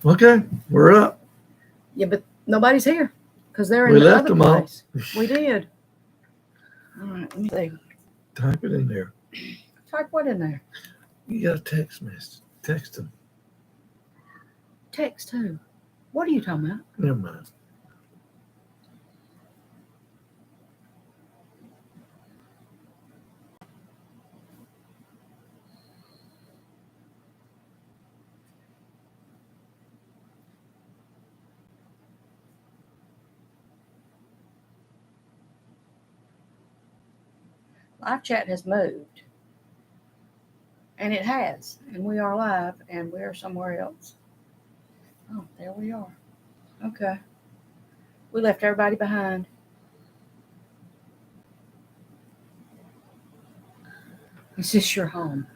Okay, we're up. Yeah, but nobody's here because they're in We the left other them all. place. We did. All right, let me see. Type it in there. Type what in there? You got a text message. Text them. Text who? What are you talking about? Never mind. Live chat has moved. And it has. And we are live and we are somewhere else. Oh, there we are. Okay. We left everybody behind. Is this your home?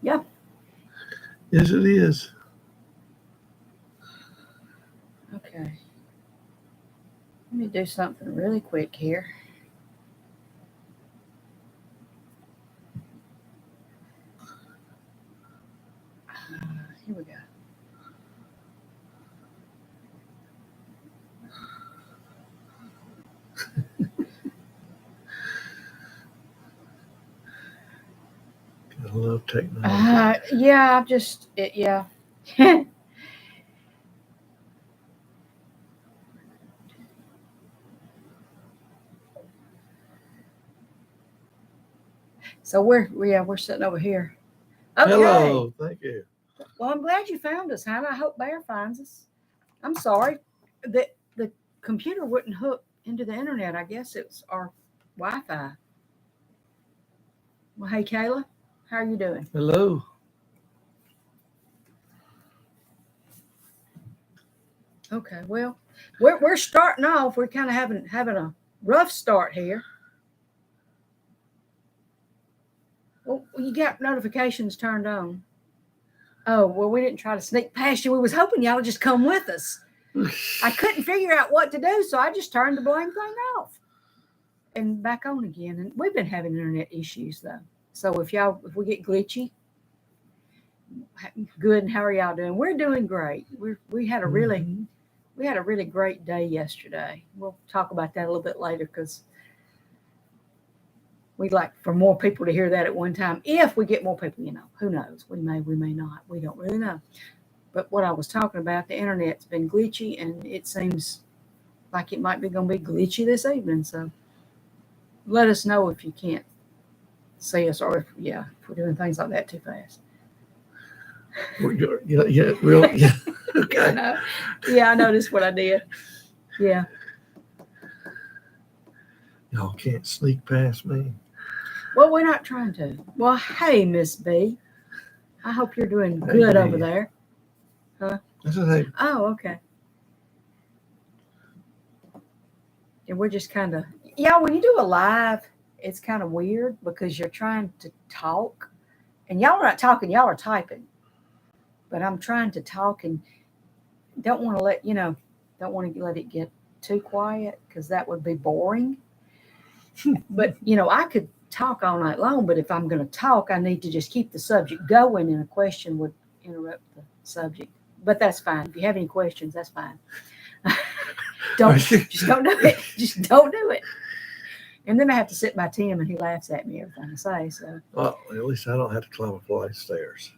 Yep. Yes, it is. Okay. Let me do something really quick here. Here we go. I love technology. Yeah, yeah. So we're sitting over here. Okay. Hello, thank you. Well, I'm glad you found us, Hannah. I hope Bear finds us. I'm sorry. The computer wouldn't hook into the internet. I guess it's our Wi-Fi. Well, hey Kayla, how are you doing? Hello. Okay, well, we're starting off. We're kind of having a rough start here. Well, you got notifications turned on. Oh, well, we didn't try to sneak past you. We was hoping y'all would just come with us. I couldn't figure out what to do, so I just turned the blame thing off and back on again. And we've been having internet issues though. So if we get glitchy, good. And how are y'all doing? We're doing great. We had a really great day yesterday. We'll talk about that a little bit later because we'd like for more people to hear that at one time. If we get more people, who knows? We may not. We don't really know. But what I was talking about, the internet's been glitchy, and it seems like it might be going to be glitchy this evening. So let us know if you can't see us, or if we're doing things like that too fast. Yeah. Okay. Yeah, I noticed what I did. Yeah. Y'all can't sneak past me. Well, we're not trying to. Well, hey, Miss B. I hope you're doing good over there. Huh? I said, hey. Oh, okay. And we're just kind of, when you do a live, it's kind of weird because you're trying to talk and y'all are not talking, y'all are typing. But I'm trying to talk and don't want to let it get too quiet because that would be boring. But, I could talk all night long, but if I'm going to talk, I need to just keep the subject going, and a question would interrupt the subject. But that's fine. If you have any questions, that's fine. Just don't do it. Just don't do it. And then I have to sit by Tim, and he laughs at me every time I say so. Well, at least I don't have to climb a flight of stairs.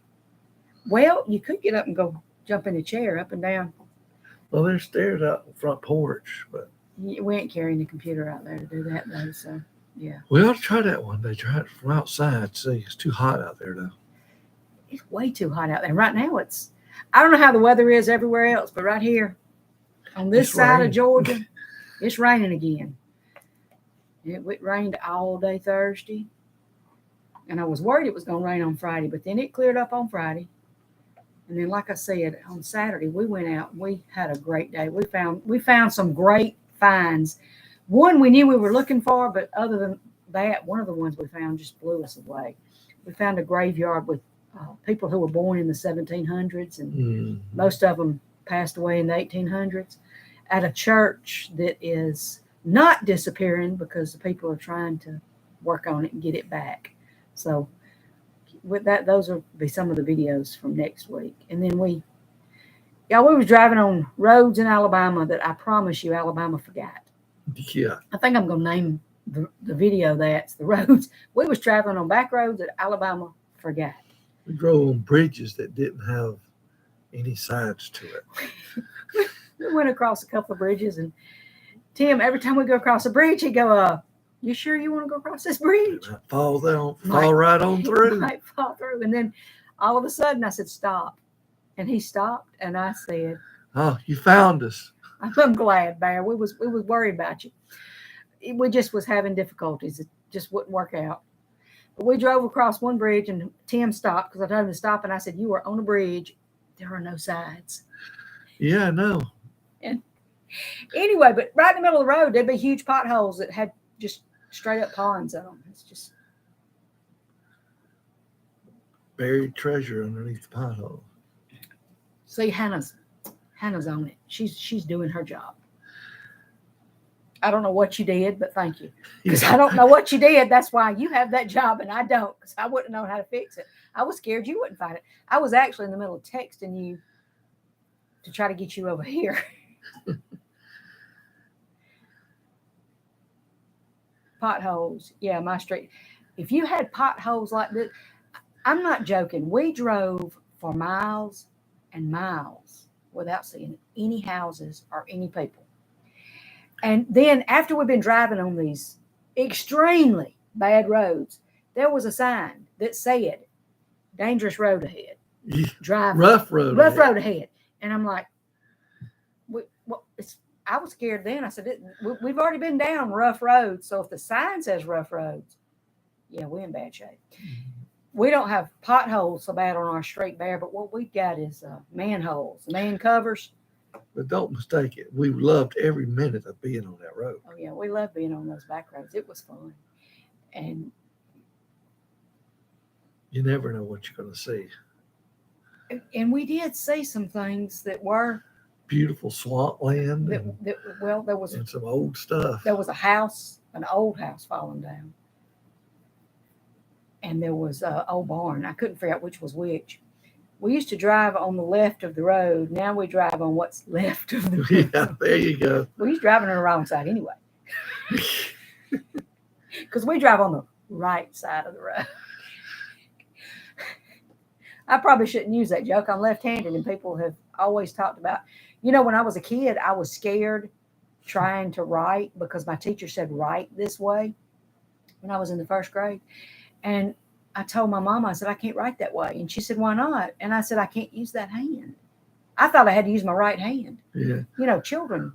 Well, you could get up and go jump in a chair up and down. Well, there's stairs out the front porch, but we ain't carrying the computer out there to do that though. So yeah, we ought to try that one day. Try it from outside. See, it's too hot out there though. It's way too hot out there right now. I don't know how the weather is everywhere else, but right here on this side of Georgia, it's raining again. It rained all day Thursday, and I was worried it was going to rain on Friday, but then it cleared up on Friday. And then, like I said, on Saturday we went out. We had a great day. We found some great finds. One we knew we were looking for, but other than that, one of the ones we found just blew us away. We found a graveyard with people who were born in the 1700s, and most of them passed away in the 1800s, at a church that is not disappearing because the people are trying to work on it and get it back. So with that, those will be some of the videos from next week. And then Yeah, we was driving on roads in Alabama that I promise you Alabama forgot. Yeah. I think I'm going to name the video that's the roads. We was traveling on back roads that Alabama forgot. We drove on bridges that didn't have any sides to it. We went across a couple of bridges, and Tim, every time we go across a bridge, he'd go, you sure you want to go across this bridge? It might fall right on through. Might fall through. And then all of a sudden I said, stop. And he stopped, and I said, Oh, you found us. I'm glad, Bear. We was worried about you. We just was having difficulties. It just wouldn't work out. But we drove across one bridge, and Tim stopped because I told him to stop, and I said, you are on a bridge. There are no sides. Yeah, I know. And anyway, but right in the middle of the road, there'd be huge potholes that had just straight up ponds in them. It's just Buried treasure underneath the pothole. see, Hannah's on it. She's doing her job. I don't know what you did, but thank you. Because I don't know what you did. That's why you have that job and I don't, because I wouldn't know how to fix it. I was scared you wouldn't find it. I was actually in the middle of texting you to try to get you over here. Potholes. Yeah, my street. If you had potholes like this, I'm not joking. We drove for miles and miles without seeing any houses or any people. And then after we've been driving on these extremely bad roads, there was a sign that said, dangerous road ahead. Drive rough road ahead. And I'm like, I was scared then. I said, we've already been down rough roads. So if the sign says rough roads, yeah, we're in bad shape. We don't have potholes so bad on our street, Bear, but what we've got is manholes, man covers. But don't mistake it. We loved every minute of being on that road. Oh, yeah, we love being on those back roads. It was fun. And you never know what you're going to see. And we did see some things that were beautiful swampland. There was some old stuff. There was a house, an old house falling down. And there was an old barn. I couldn't figure out which was which. We used to drive on the left of the road. Now we drive on what's left of the road. Yeah, there you go. We used to drive on the wrong side anyway. Because we drive on the right side of the road. I probably shouldn't use that joke. I'm left-handed, and people have always talked about, when I was a kid, I was scared trying to write because my teacher said write this way when I was in the first grade. And I told my mama, I said, I can't write that way. And she said, why not? And I said, I can't use that hand. I thought I had to use my right hand. Yeah. Children,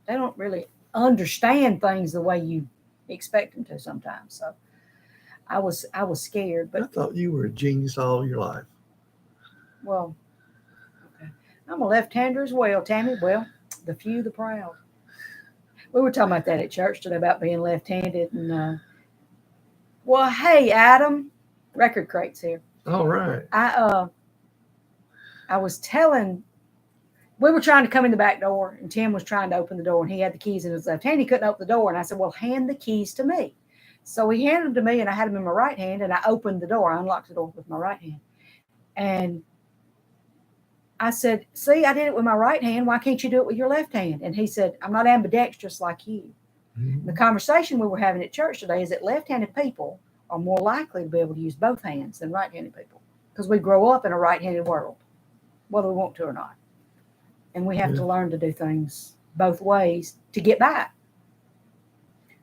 they don't really understand things the way you expect them to sometimes. So I was scared. But I thought you were a genius all your life. Well, okay. I'm a left-hander as well, Tammy. Well, the few, the proud. We were talking about that at church today about being left-handed. And well, hey, Adam, Record Crate's here. All right. I was telling, we were trying to come in the back door, and Tim was trying to open the door, and he had the keys in his left hand. He couldn't open the door, and I said, well, hand the keys to me. So he handed them to me, and I had them in my right hand, and I opened the door. I unlocked the door with my right hand. And I said, see, I did it with my right hand. Why can't you do it with your left hand? And he said, I'm not ambidextrous like you. Mm-hmm. The conversation we were having at church today is that left-handed people are more likely to be able to use both hands than right-handed people because we grow up in a right-handed world, whether we want to or not. And we have to learn to do things both ways to get by.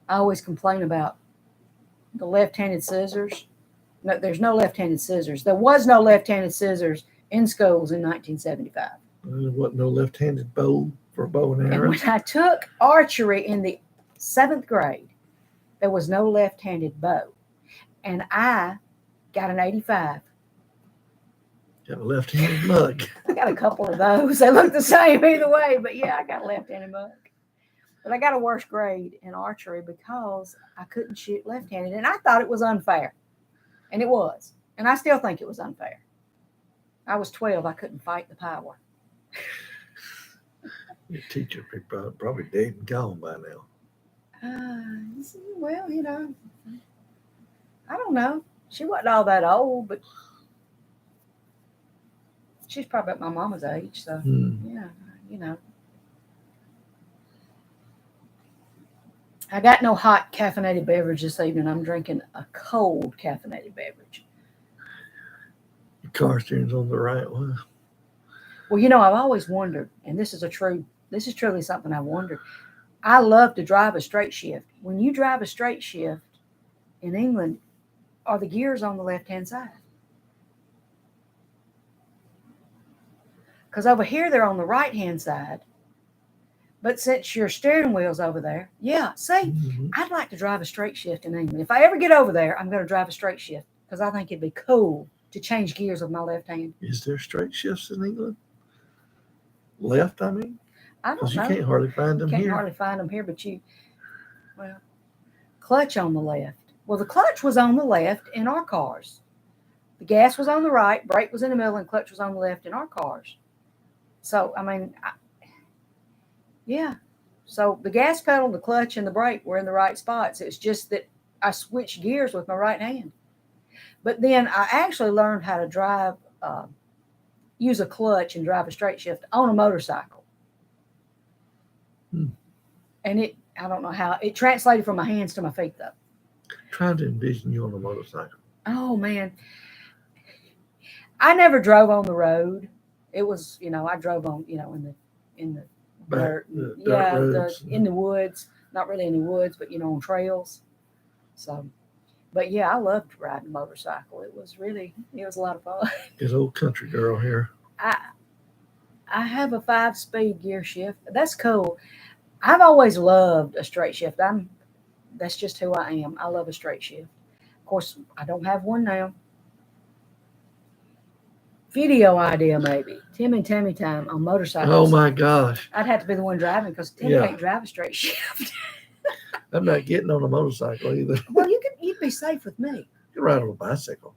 I always complain about the left-handed scissors. No, there's no left-handed scissors. There was no left-handed scissors in schools in 1975. There wasn't no left-handed bow for bow and arrow. And when I took archery in the 7th grade, there was no left-handed bow. And I got an 85. Got a left-handed mug. I got a couple of those. They look the same either way, but yeah, I got a left-handed mug. But I got a worse grade in archery because I couldn't shoot left-handed. And I thought it was unfair. And it was. And I still think it was unfair. I was 12. I couldn't fight the power. Your teacher probably dead and gone by now. Well, I don't know. She wasn't all that old, but She's probably about my mama's age, so yeah, you know. I got no hot caffeinated beverage this evening. I'm drinking a cold caffeinated beverage. Your car steering's on the right one. Well, you know, I've always wondered, and this is truly something I've wondered. I love to drive a straight shift. When you drive a straight shift in England, are the gears on the left-hand side? Because over here, they're on the right-hand side. But since your steering wheel's over there, yeah, see, I'd like to drive a straight shift in England. If I ever get over there, I'm going to drive a straight shift because I think it'd be cool to change gears with my left hand. Is there straight shifts in England? Left, I mean? I don't Because know. you can't hardly find them You can't here. hardly find them here, but clutch on the left. Well, the clutch was on the left in our cars. The gas was on the right, brake was in the middle, and clutch was on the left in our cars. So, I mean, yeah. So the gas pedal, the clutch, and the brake were in the right spots. It's just that I switched gears with my right hand. But then I actually learned how to drive, use a clutch and drive a straight shift on a motorcycle. And I don't know how, it translated from my hands to my feet, though. Trying to envision you on a motorcycle. Oh, man. I never drove on the road. It was, I drove on, in the dirt. In the woods. Not really in the woods, but, on trails. So, but yeah, I loved riding a motorcycle. It was a lot of fun. Good old country girl here. I have a 5-speed gear shift. That's cool. I've always loved a straight shift. That's just who I am. I love a straight shift. Of course, I don't have one now. Video idea, maybe. Tim and Tammy time on motorcycles. Oh my gosh. I'd have to be the one driving because Tim can't drive a straight shift. I'm not getting on a motorcycle either. Well, you'd be safe with me. You can ride on a bicycle.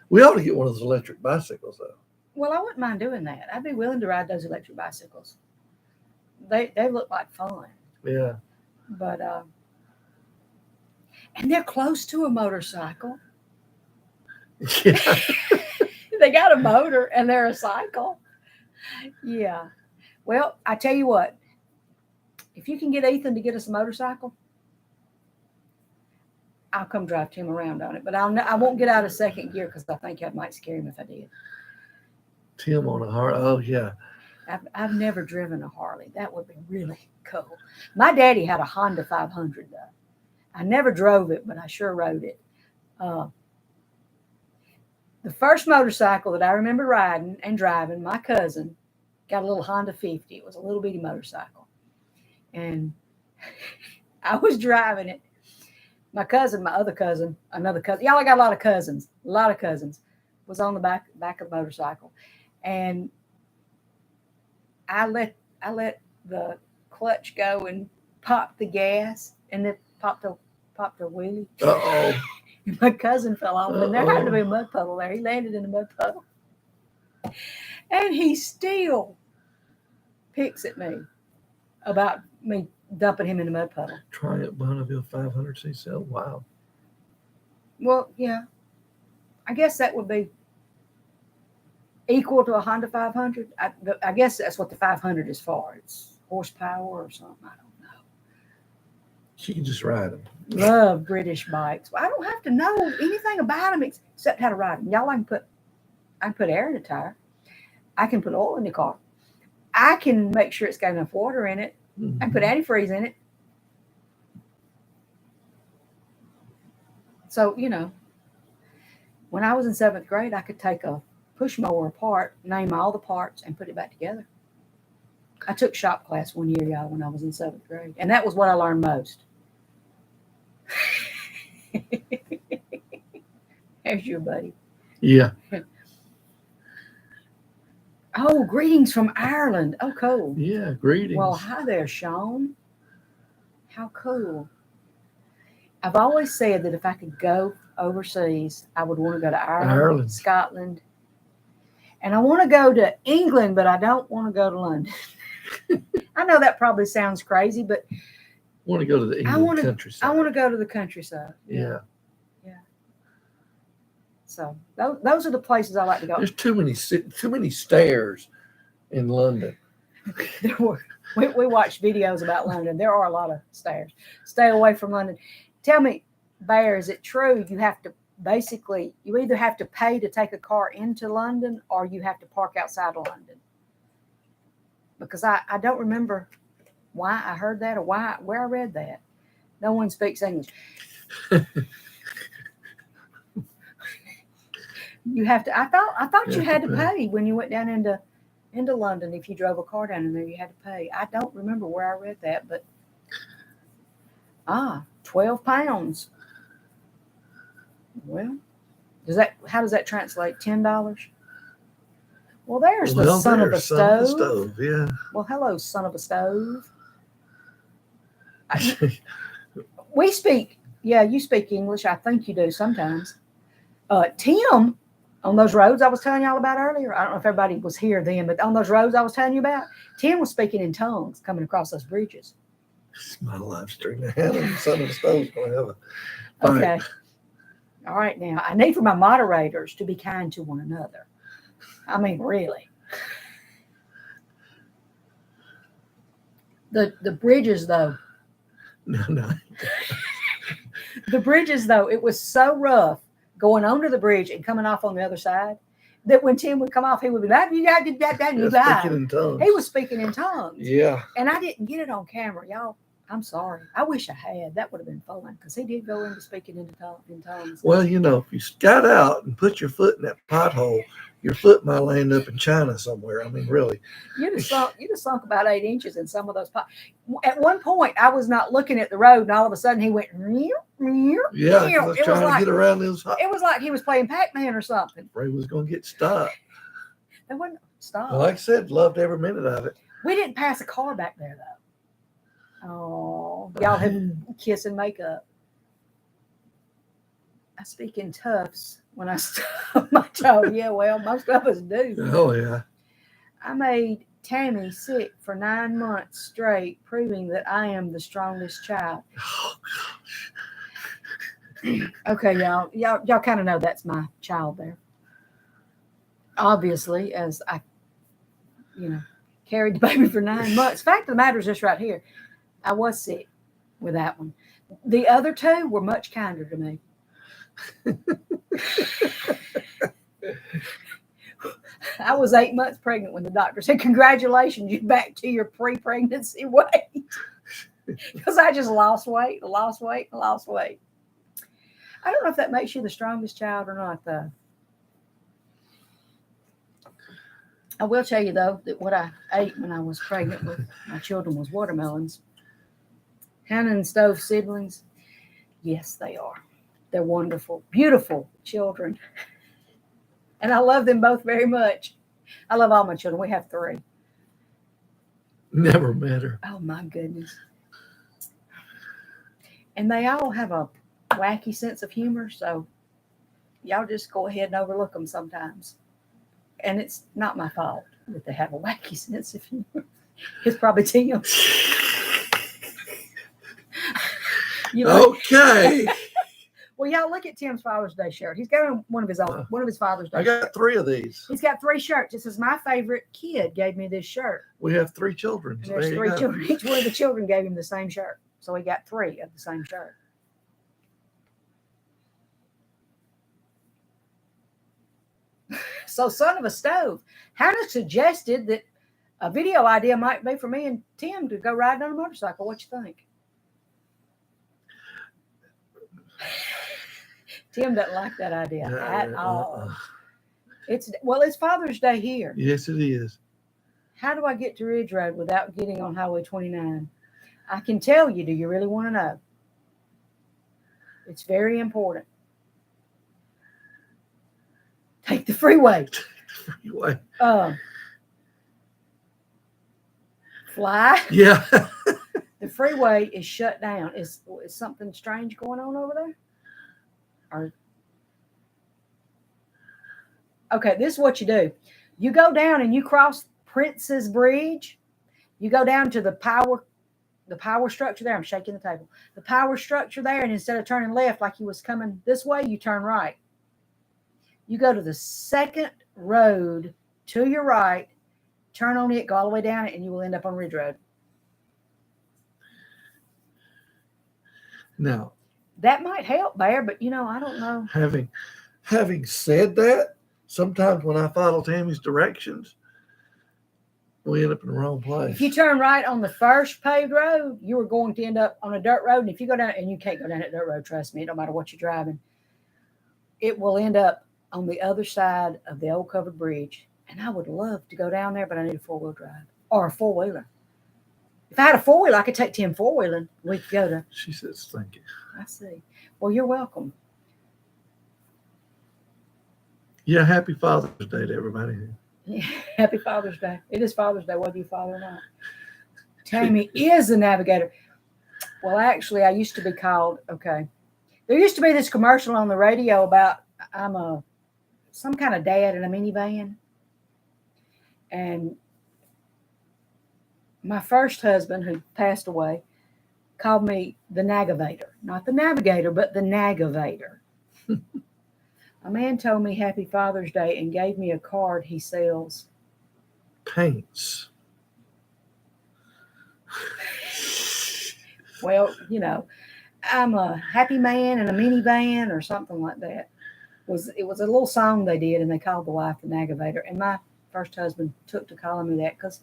We ought to get one of those electric bicycles, though. Well, I wouldn't mind doing that. I'd be willing to ride those electric bicycles. They look like fun. Yeah. But and they're close to a motorcycle. Yeah. They got a motor and they're a cycle. Yeah. Well, I tell you what. If you can get Ethan to get us a motorcycle, I'll come drive Tim around on it. But I won't get out of second gear because I think I might scare him if I did. Tim on a Harley. Oh, yeah. I've never driven a Harley. That would be really cool. My daddy had a Honda 500, though. I never drove it, but I sure rode it. The first motorcycle that I remember riding and driving, my cousin got a little Honda 50. It was a little bitty motorcycle. And I was driving it. My cousin, my other cousin, another cousin. Y'all, I got a lot of cousins, was on the back of the motorcycle. And I let the clutch go and popped the gas, and it popped a wheelie. Uh-oh. My cousin fell off, and there happened to be a mud puddle there. He landed in the mud puddle. And he still picks at me about me dumping him in the mud puddle. Triumph Bonneville 500cc. Wow. Well, yeah. I guess that would be equal to a Honda 500. I guess that's what the 500 is for. It's horsepower or something. I don't know. She can just ride them. Love British bikes. Well, I don't have to know anything about them except how to ride them. Y'all, I can put air in the tire. I can put oil in the car. I can make sure it's got enough water in it. Mm-hmm. I can put antifreeze in it. So, when I was in 7th grade, I could take a push mower apart, name all the parts, and put it back together. I took shop class one year, y'all, when I was in 7th grade. And that was what I learned most. There's your buddy. Yeah. Oh, greetings from Ireland. Oh, cool. Yeah, greetings. Well, hi there, Sean. How cool. I've always said that if I could go overseas, I would want to go to Ireland. Scotland. And I want to go to England, but I don't want to go to London. I know that probably sounds crazy, but I want to go to the England countryside. I want to go to the countryside. Yeah. So those are the places I like to go. There's too many stairs in London. We watched videos about London. There are a lot of stairs. Stay away from London. Tell me, Bear, is it true you have to basically, you either have to pay to take a car into London or you have to park outside of London? Because I don't remember why I heard that or where I read that. No one speaks English. You have to. I thought you had to pay when you went down into London. If you drove a car down in there, you had to pay. I don't remember where I read that, but £12. Well, how does that translate? $10? Well, there's the son of a stove. Yeah. Well, hello, son of a stove. We speak. Yeah, you speak English. I think you do sometimes. Tim, on those roads I was telling y'all about earlier, I don't know if everybody was here then, but on those roads I was telling you about, Tim was speaking in tongues coming across those bridges. It's my live stream. The son of a stove's going to have a fight. Okay. All right, now I need for my moderators to be kind to one another. I mean, really. The bridges, though. No. The bridges, though, it was so rough going under the bridge and coming off on the other side that when Tim would come off, he would be like, speaking in tongues. He was speaking in tongues. Yeah. And I didn't get it on camera, y'all. I'm sorry. I wish I had. That would have been fun because he did go into speaking in tongues. Well, if you got out and put your foot in that pothole, your foot might land up in China somewhere. I mean, really. You'd have sunk about 8 inches in some of those pots. At one point, I was not looking at the road, and all of a sudden, he went. Yeah, I was trying to get around those. It was like he was playing Pac-Man or something. Ray was going to get stopped. They wouldn't stop. Well, like I said, loved every minute of it. We didn't pass a car back there, though. Oh, y'all have kiss and makeup. I speak in tufts when I stub my toe. Yeah, well, most of us do. Oh, yeah. I made Tammy sick for 9 months straight, proving that I am the strongest child. Oh, gosh. Okay, y'all kind of know that's my child there. Obviously, as I, carried the baby for 9 months. Fact of the matter is this right here. I was sick with that one. The other two were much kinder to me. I was 8 months pregnant when the doctor said, "Congratulations, you're back to your pre-pregnancy weight." Because I just lost weight. I don't know if that makes you the strongest child or not, though. I will tell you, though, that what I ate when I was pregnant with my children was watermelons. Hannah and Stove siblings, yes, they are. They're wonderful, beautiful children. And I love them both very much. I love all my children. We have 3. Never met her. Oh, my goodness. And they all have a wacky sense of humor, so y'all just go ahead and overlook them sometimes. And it's not my fault that they have a wacky sense of humor. It's probably Tim. Okay. Well, y'all look at Tim's Father's Day shirt. He's got one of his Father's Day. I got 3 of these. He's got 3 shirts. This is my favorite kid gave me this shirt. We have 3 children. And there's 3 children. Each one of the children gave him the same shirt. So he got 3 of the same shirt. So, son of a stove, Hannah suggested that a video idea might be for me and Tim to go riding on a motorcycle. What you think? Tim doesn't like that idea at all. It's Father's Day here. Yes, it is. How do I get to Ridge Road without getting on Highway 29? I can tell you. Do you really want to know? It's very important. Take the freeway. Fly. Yeah. The freeway is shut down. Is something strange going on over there? Okay, this is what you do. You go down and you cross Prince's Bridge. You go down to the power structure there. I'm shaking the table. The power structure there, and instead of turning left like you was coming this way, you turn right. You go to the second road to your right, turn on it, go all the way down it, and you will end up on Ridge Road. Now, that might help, Bear, but I don't know. Having said that, sometimes when I follow Tammy's directions, we end up in the wrong place. If you turn right on the first paved road, you are going to end up on a dirt road. And if you go down, and you can't go down that dirt road, trust me, no matter what you're driving, it will end up on the other side of the old covered bridge. And I would love to go down there, but I need a 4-wheel drive or a 4-wheeler. If I had a 4-wheeler, I could take Tim 4-wheeling. We could go to. She says, thank you. I see. Well, you're welcome. Yeah, happy Father's Day to everybody. Yeah, happy Father's Day. It is Father's Day, whether you father or not. Tammy is a navigator. Well, actually, I used to be called, okay. There used to be this commercial on the radio about I'm some kind of dad in a minivan. And my first husband, who passed away, called me the Nagavator. Not the navigator, but the Nagavator. A man told me Happy Father's Day and gave me a card he sells. Paints. Well, I'm a happy man in a minivan or something like that. It was a little song they did, and they called the wife the Nagavator. And my first husband took to calling me that because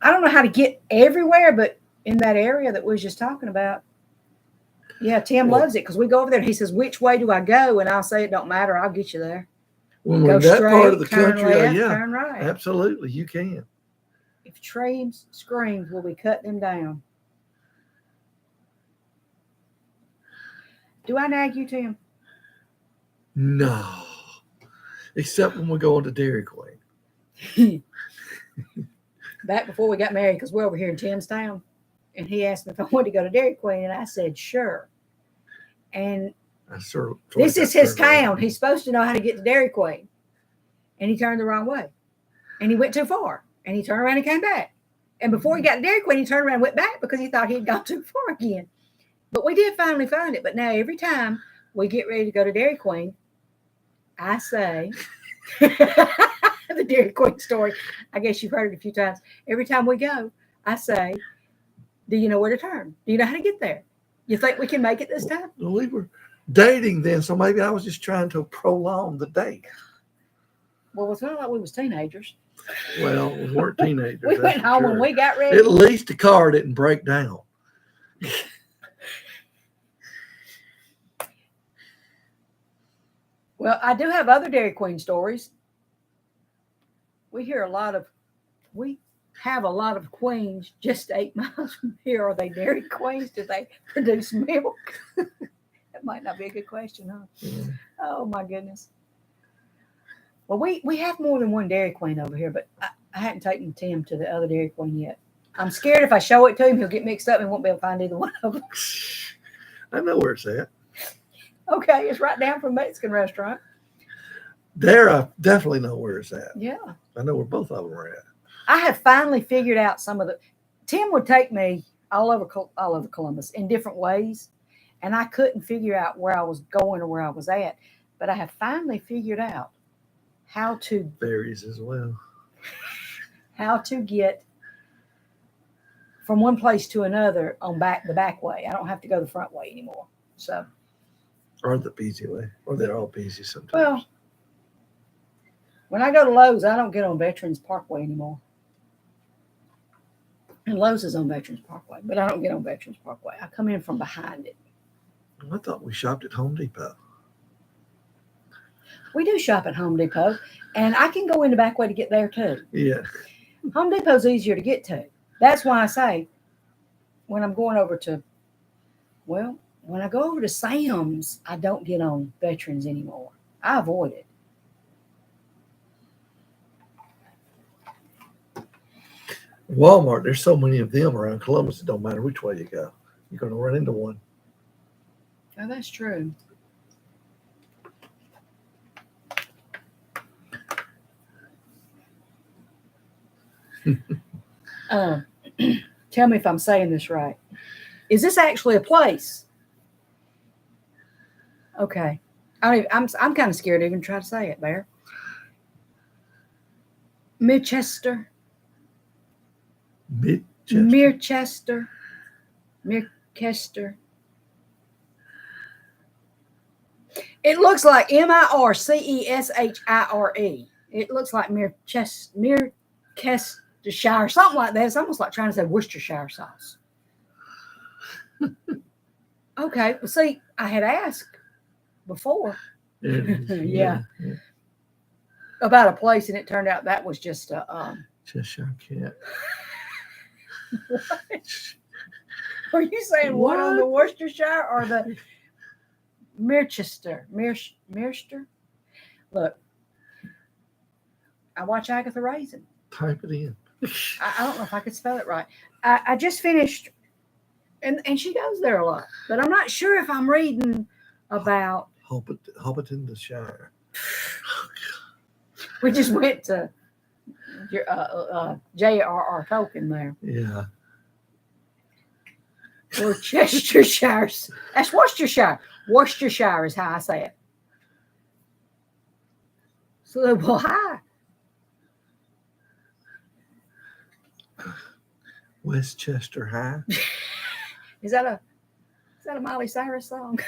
I don't know how to get everywhere, but in that area that we was just talking about, yeah, Tim loves it because we go over there and he says, which way do I go? And I'll say, it don't matter. I'll get you there. When we're in that part of the country, left, yeah, turn right. Absolutely, you can. If trees screams, will we cut them down? Do I nag you, Tim? No. Except when we go into Dairy Queen. Back before we got married, because we're over here in Tim's town. And he asked me if I wanted to go to Dairy Queen, and I said, sure. And this is his town. He's supposed to know how to get to Dairy Queen. And he turned the wrong way. And he went too far. And he turned around and came back. And before he got to Dairy Queen, he turned around and went back because he thought he had gone too far again. But we did finally find it. But now every time we get ready to go to Dairy Queen, I say, the Dairy Queen story, I guess you've heard it a few times. Every time we go, I say, do you know where to turn? Do you know how to get there? You think we can make it this time? Well, we were dating then, so maybe I was just trying to prolong the date. Well, it's not like we was teenagers. Well, we weren't teenagers. We went home when we got ready. At least the car didn't break down. Well, I do have other Dairy Queen stories. We have a lot of queens just 8 miles from here. Are they Dairy Queens? Do they produce milk? That might not be a good question, huh? Yeah. Oh, my goodness. Well, we have more than one Dairy Queen over here, but I hadn't taken Tim to the other Dairy Queen yet. I'm scared if I show it to him, he'll get mixed up and won't be able to find either one of them. I know where it's at. Okay, it's right down from a Mexican restaurant. There, I definitely know where it's at. Yeah. I know where both of them are at. I have finally figured out Tim would take me all over Columbus in different ways, and I couldn't figure out where I was going or where I was at. But I have finally figured out how to. Varies as well. How to get from one place to another on the back way. I don't have to go the front way anymore. So. Or the easy way. Or they're all easy sometimes. Well, when I go to Lowe's, I don't get on Veterans Parkway anymore. And Lowe's is on Veterans Parkway, but I don't get on Veterans Parkway. I come in from behind it. I thought we shopped at Home Depot. We do shop at Home Depot, and I can go in the back way to get there too. Yeah. Home Depot's easier to get to. That's why I say when I'm going over to, when I go over to Sam's, I don't get on Veterans anymore. I avoid it. Walmart, there's so many of them around Columbus, it don't matter which way you go. You're going to run into one. Oh, that's true. Tell me if I'm saying this right. Is this actually a place? Okay. I'm kind of scared to even try to say it, Bear. Mirchester. Midchester. Mirchester. It looks like Mirceshire. It looks like Mircestershire, something like that. It's almost like trying to say Worcestershire sauce. Okay, well, see, I had asked before. Yeah. About a place, and it turned out that was just a Cheshire cat. What? Are you saying one on the Worcestershire or the Mirchester? Look, I watch Agatha Raisin. Type it in. I don't know if I could spell it right. I just finished, and she goes there a lot, but I'm not sure if I'm reading about Hobbitonshire. We just went to J.R.R. Tolkien there. Yeah. Worcestershire. That's Worcestershire. Worcestershire is how I say it. So, well, hi. Westchester High. Is that a Miley Cyrus song?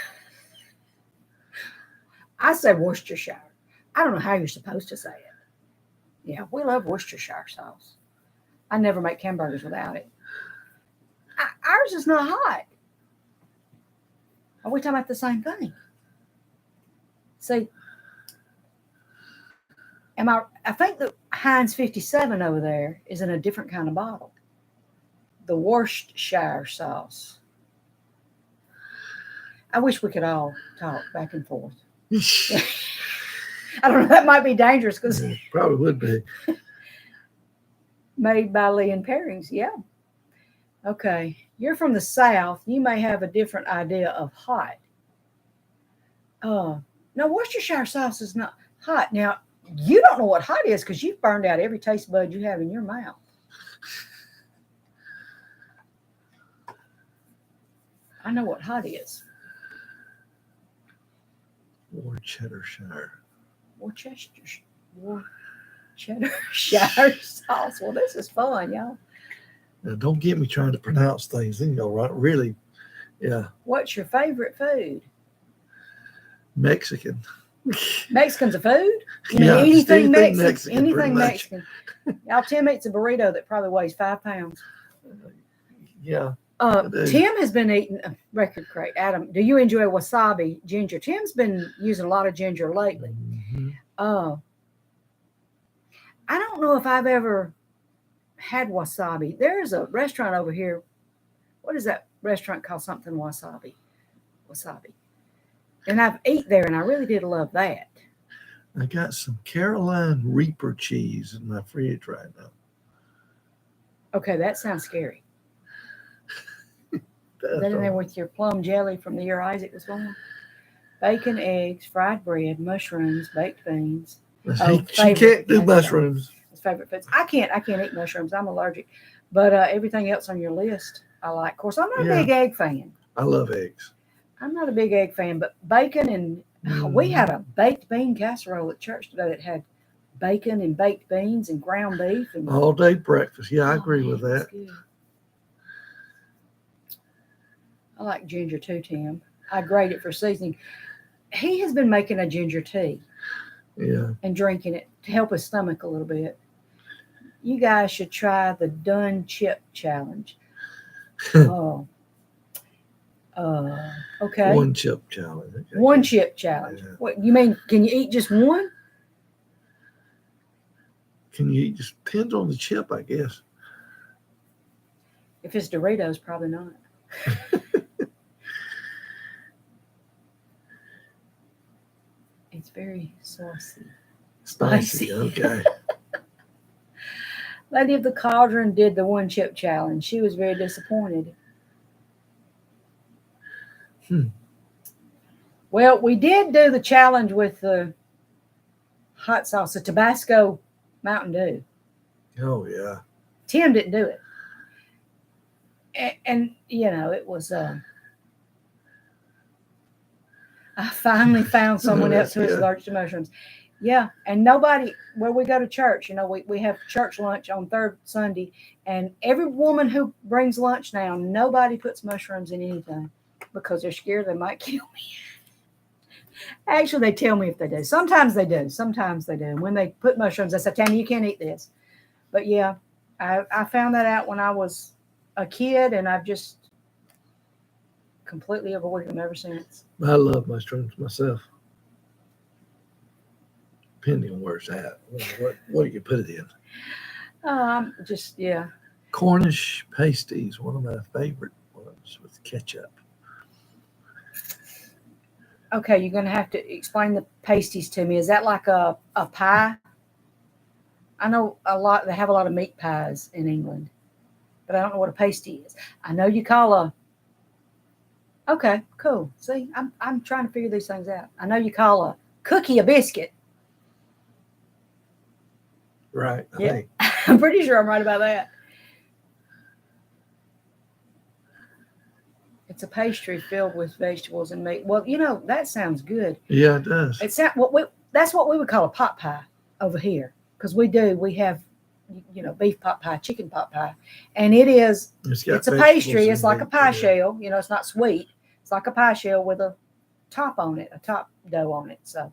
I say Worcestershire. I don't know how you're supposed to say it. Yeah, we love Worcestershire sauce. I never make hamburgers without it. Ours is not hot. Are we talking about the same thing? See, I think the Heinz 57 over there is in a different kind of bottle. The Worcestershire sauce. I wish we could all talk back and forth. I don't know. That might be dangerous because probably would be. Made by Lee and Pairings. Yeah. Okay. You're from the South. You may have a different idea of hot. No, Worcestershire sauce is not hot. Now, you don't know what hot is because you've burned out every taste bud you have in your mouth. I know what hot is. Worcestershire sauce. Well, this is fun, y'all. Now, don't get me trying to pronounce things. Then you'll really, yeah. What's your favorite food? Mexican. Mexican's a food? You Yeah, mean anything Mexican? Mexican. Anything Mexican. Y'all, Tim eats a burrito that probably weighs 5 pounds. Yeah. Tim has been eating a record crate. Adam, do you enjoy wasabi ginger? Tim's been using a lot of ginger lately. Mm-hmm. I don't know if I've ever had wasabi. There's a restaurant over here. What is that restaurant called? Something wasabi. And I've eaten there, and I really did love that. I got some Carolina Reaper cheese in my fridge right now. Okay, that sounds scary. Is that in there with your plum jelly from the year Isaac was born? Bacon, eggs, fried bread, mushrooms, baked beans. She can't do mushrooms. His favorite foods. I can't eat mushrooms. I'm allergic. But everything else on your list, I like. Of course, I'm not a big egg fan. I love eggs. I'm not a big egg fan, but bacon and we had a baked bean casserole at church today that had bacon and baked beans and ground beef and all day breakfast. Yeah, I agree with that. I like ginger too, Tim. I grate it for seasoning. He has been making a ginger tea. Yeah. And drinking it to help his stomach a little bit. You guys should try the Done Chip Challenge. Okay. One chip challenge. Okay. One chip challenge. Yeah. What you mean? Can you eat just one? Can you eat? Just depends on the chip, I guess. If it's Doritos, probably not. It's very saucy. Spicy. Okay. Lady of the Cauldron did the one chip challenge. She was very disappointed. Well, we did do the challenge with the hot sauce, the Tabasco Mountain Dew. Oh, yeah. Tim didn't do it. And you know, it was, I I finally found someone else who is Yeah. allergic to mushrooms. Yeah, and nobody, where we go to church, we have church lunch on third Sunday, and every woman who brings lunch now, nobody puts mushrooms in anything because they're scared they might kill me. Actually, they tell me if they do. Sometimes they do. Sometimes they do. When they put mushrooms, they say, Tammy, you can't eat this. But yeah, I found that out when I was a kid, and I've just completely avoided them ever since. I love mushrooms myself. Depending on where it's at. What do you put it in? Just, yeah. Cornish pasties, one of my favorite ones with ketchup. Okay, you're going to have to explain the pasties to me. Is that like a pie? I know they have a lot of meat pies in England, but I don't know what a pasty is. I know you call okay, cool. See, I'm trying to figure these things out. I know you call a cookie a biscuit. Right. Yeah. I'm pretty sure I'm right about that. It's a pastry filled with vegetables and meat. Well, that sounds good. Yeah, it does. That's what we would call a pot pie over here, because we have beef pot pie, chicken pot pie, and it's a pastry. It's like a pie shell. It's not sweet. It's like a pie shell with a top on it, a top dough on it. So.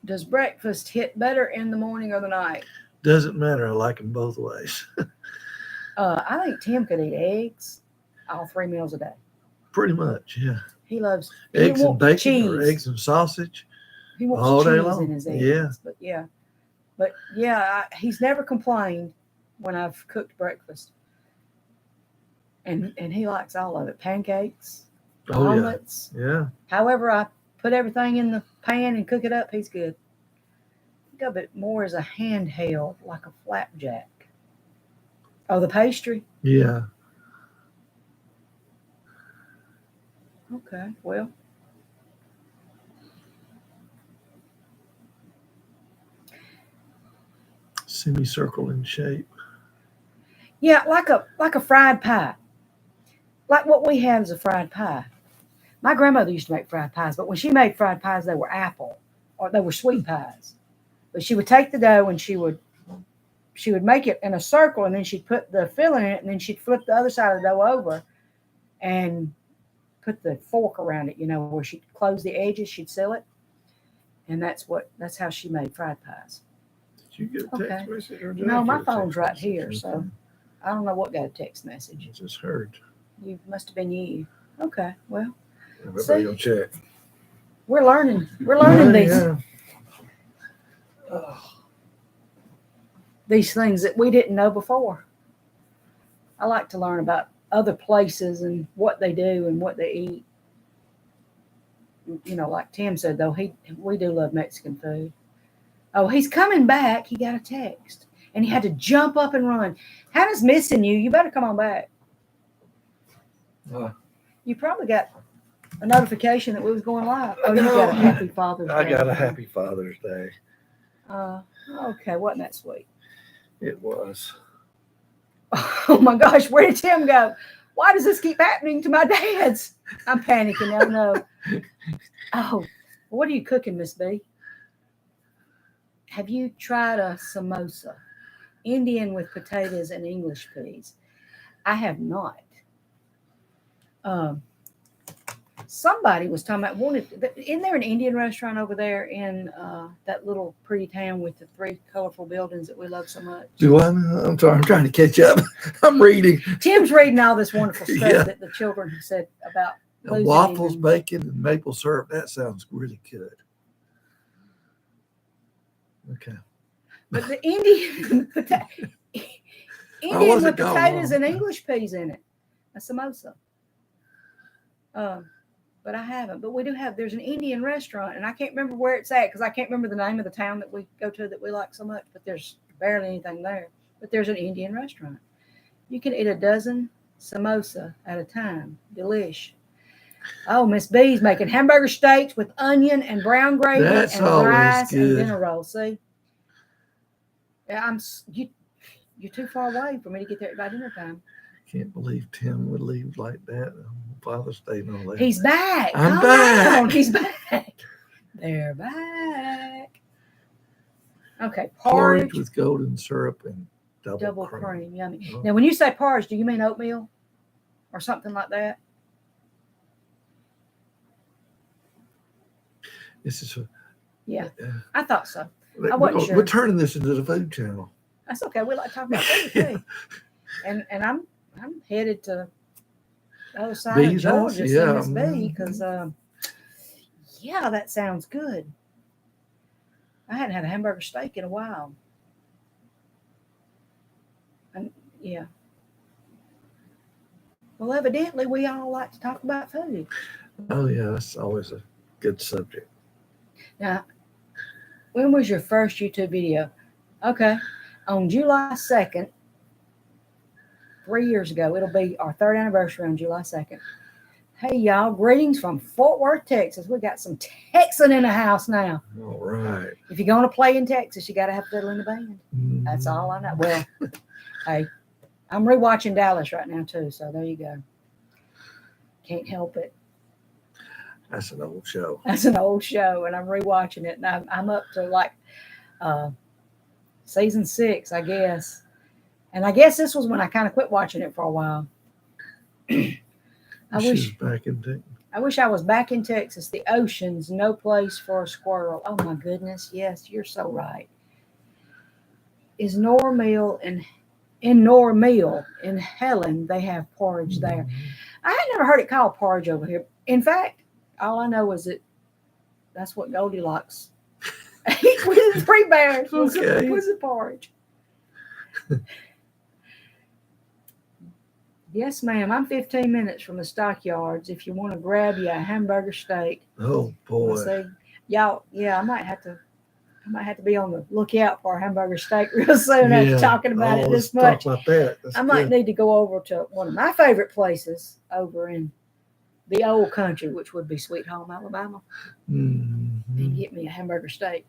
Does breakfast hit better in the morning or the night? Doesn't matter. I like them both ways. I think Tim could eat eggs all 3 meals a day. Pretty much, yeah. He loves eggs and bacon cheese. Or eggs and sausage. He wants all day cheese long. in his eggs. Yeah. But yeah, he's never complained when I've cooked breakfast. And he likes all of it. Pancakes, omelets. Yeah. However I put everything in the pan and cook it up, he's good. Think of it more as a handheld, like a flapjack. Oh, the pastry? Yeah. Okay, well. Semicircle in shape. Yeah, like a fried pie. Like what we have is a fried pie. My grandmother used to make fried pies, but when she made fried pies, they were apple or they were sweet pies. But she would take the dough and she would make it in a circle, and then she'd put the filling in it, and then she'd flip the other side of the dough over and put the fork around it, where she'd close the edges, she'd seal it. And that's how she made fried pies. Did you get a text message? Or No, my phone's right here, so I don't know what got a text message. I just heard. You must have been you. Okay, well. Everybody will check. We're learning. We're learning these. Yeah. These things that we didn't know before. I like to learn about other places and what they do and what they eat. Like Tim said, though, we do love Mexican food. Oh, he's coming back. He got a text, and he had to jump up and run. Hannah's missing you. You better come on back. You probably got a notification that we was going live. Oh, you got a happy Father's Day. I got a happy Father's Day. Okay, wasn't that sweet? It was. Oh my gosh, where did Tim go? Why does this keep happening to my dads? I'm panicking. Oh no. Oh, what are you cooking, Miss B? Have you tried a samosa? Indian with potatoes and English peas. I have not. Somebody was talking about isn't there an Indian restaurant over there in that little pretty town with the 3 colorful buildings that we love so much? Do I? I'm sorry, I'm trying to catch up. I'm reading. Tim's reading all this wonderful stuff that the children have said about waffles, bacon, and maple syrup. That sounds really good. Okay. But the Indian with potatoes and English peas in it. A samosa. But I haven't. But we do there's an Indian restaurant, and I can't remember where it's at because I can't remember the name of the town that we go to that we like so much, but there's barely anything there. But there's an Indian restaurant. You can eat a dozen samosa at a time. Delish. Oh, Miss B's making hamburger steaks with onion and brown gravy and rice and dinner rolls. See? Yeah, you're too far away for me to get there by dinner time. can't believe Tim would leave like that on Father's Day and all that. He's back. I'm Come back. on, he's back. They're back. Okay, Porridge porridge, with golden syrup and double double cream. cream. Yummy. Oh. Now, when you say porridge, do you mean oatmeal or something like that? This is Yeah, I thought so. I we're, wasn't sure. we're turning this into the food channel. That's okay. We like to talk about food too. And I'm headed to the other side Bee's of house? Georgia, Yeah. see Miss B, because yeah, that sounds good. I hadn't had a hamburger steak in a while. And yeah. Well, evidently we all like to talk about food. Oh yeah, that's always a good subject. Now, when was your first YouTube video? Okay. On July 2nd, 3 years ago. It'll be our 3rd anniversary on July 2nd. Hey, y'all. Greetings from Fort Worth, Texas. We got some Texan in the house now. All right. If you're going to play in Texas, you got to have fiddle in the band. Mm. That's all I know. Well, hey, I'm rewatching Dallas right now, too. So there you go. Can't help it. That's an old show. That's an old show, and I'm rewatching it. And I'm up to like season 6, I guess. And I guess this was when I kind of quit watching it for a while. I wish I was back in Texas. The ocean's no place for a squirrel. Oh my goodness, yes, you're so right. Is Normill in Normill in Helen? They have porridge there. I had never heard it called porridge over here. In fact, all I know is that that's what Goldilocks ate with the 3 bears. Was the porridge. Yes, ma'am. I'm 15 minutes from the stockyards. If you want to grab you a hamburger steak. Oh boy. Say, y'all, yeah, I might have to be on the lookout for a hamburger steak real soon after talking about it this much. Talk about that. I might need to go over to one of my favorite places over in the old country, which would be Sweet Home, Alabama, and get me a hamburger steak.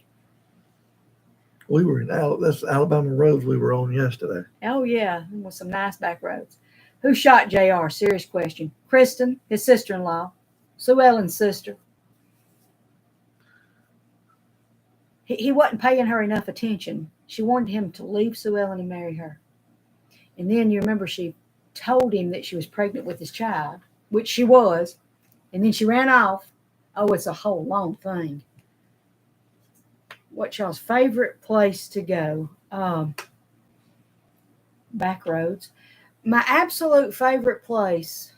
We were in that's Alabama roads we were on yesterday. Oh yeah, with some nice back roads. Who shot JR? Serious question. Kristen, his sister-in-law, Sue Ellen's sister. He wasn't paying her enough attention. She wanted him to leave Sue Ellen and marry her. And then you remember she told him that she was pregnant with his child, which she was, and then she ran off. Oh, it's a whole long thing. What's y'all's favorite place to go? Back roads. My absolute favorite place.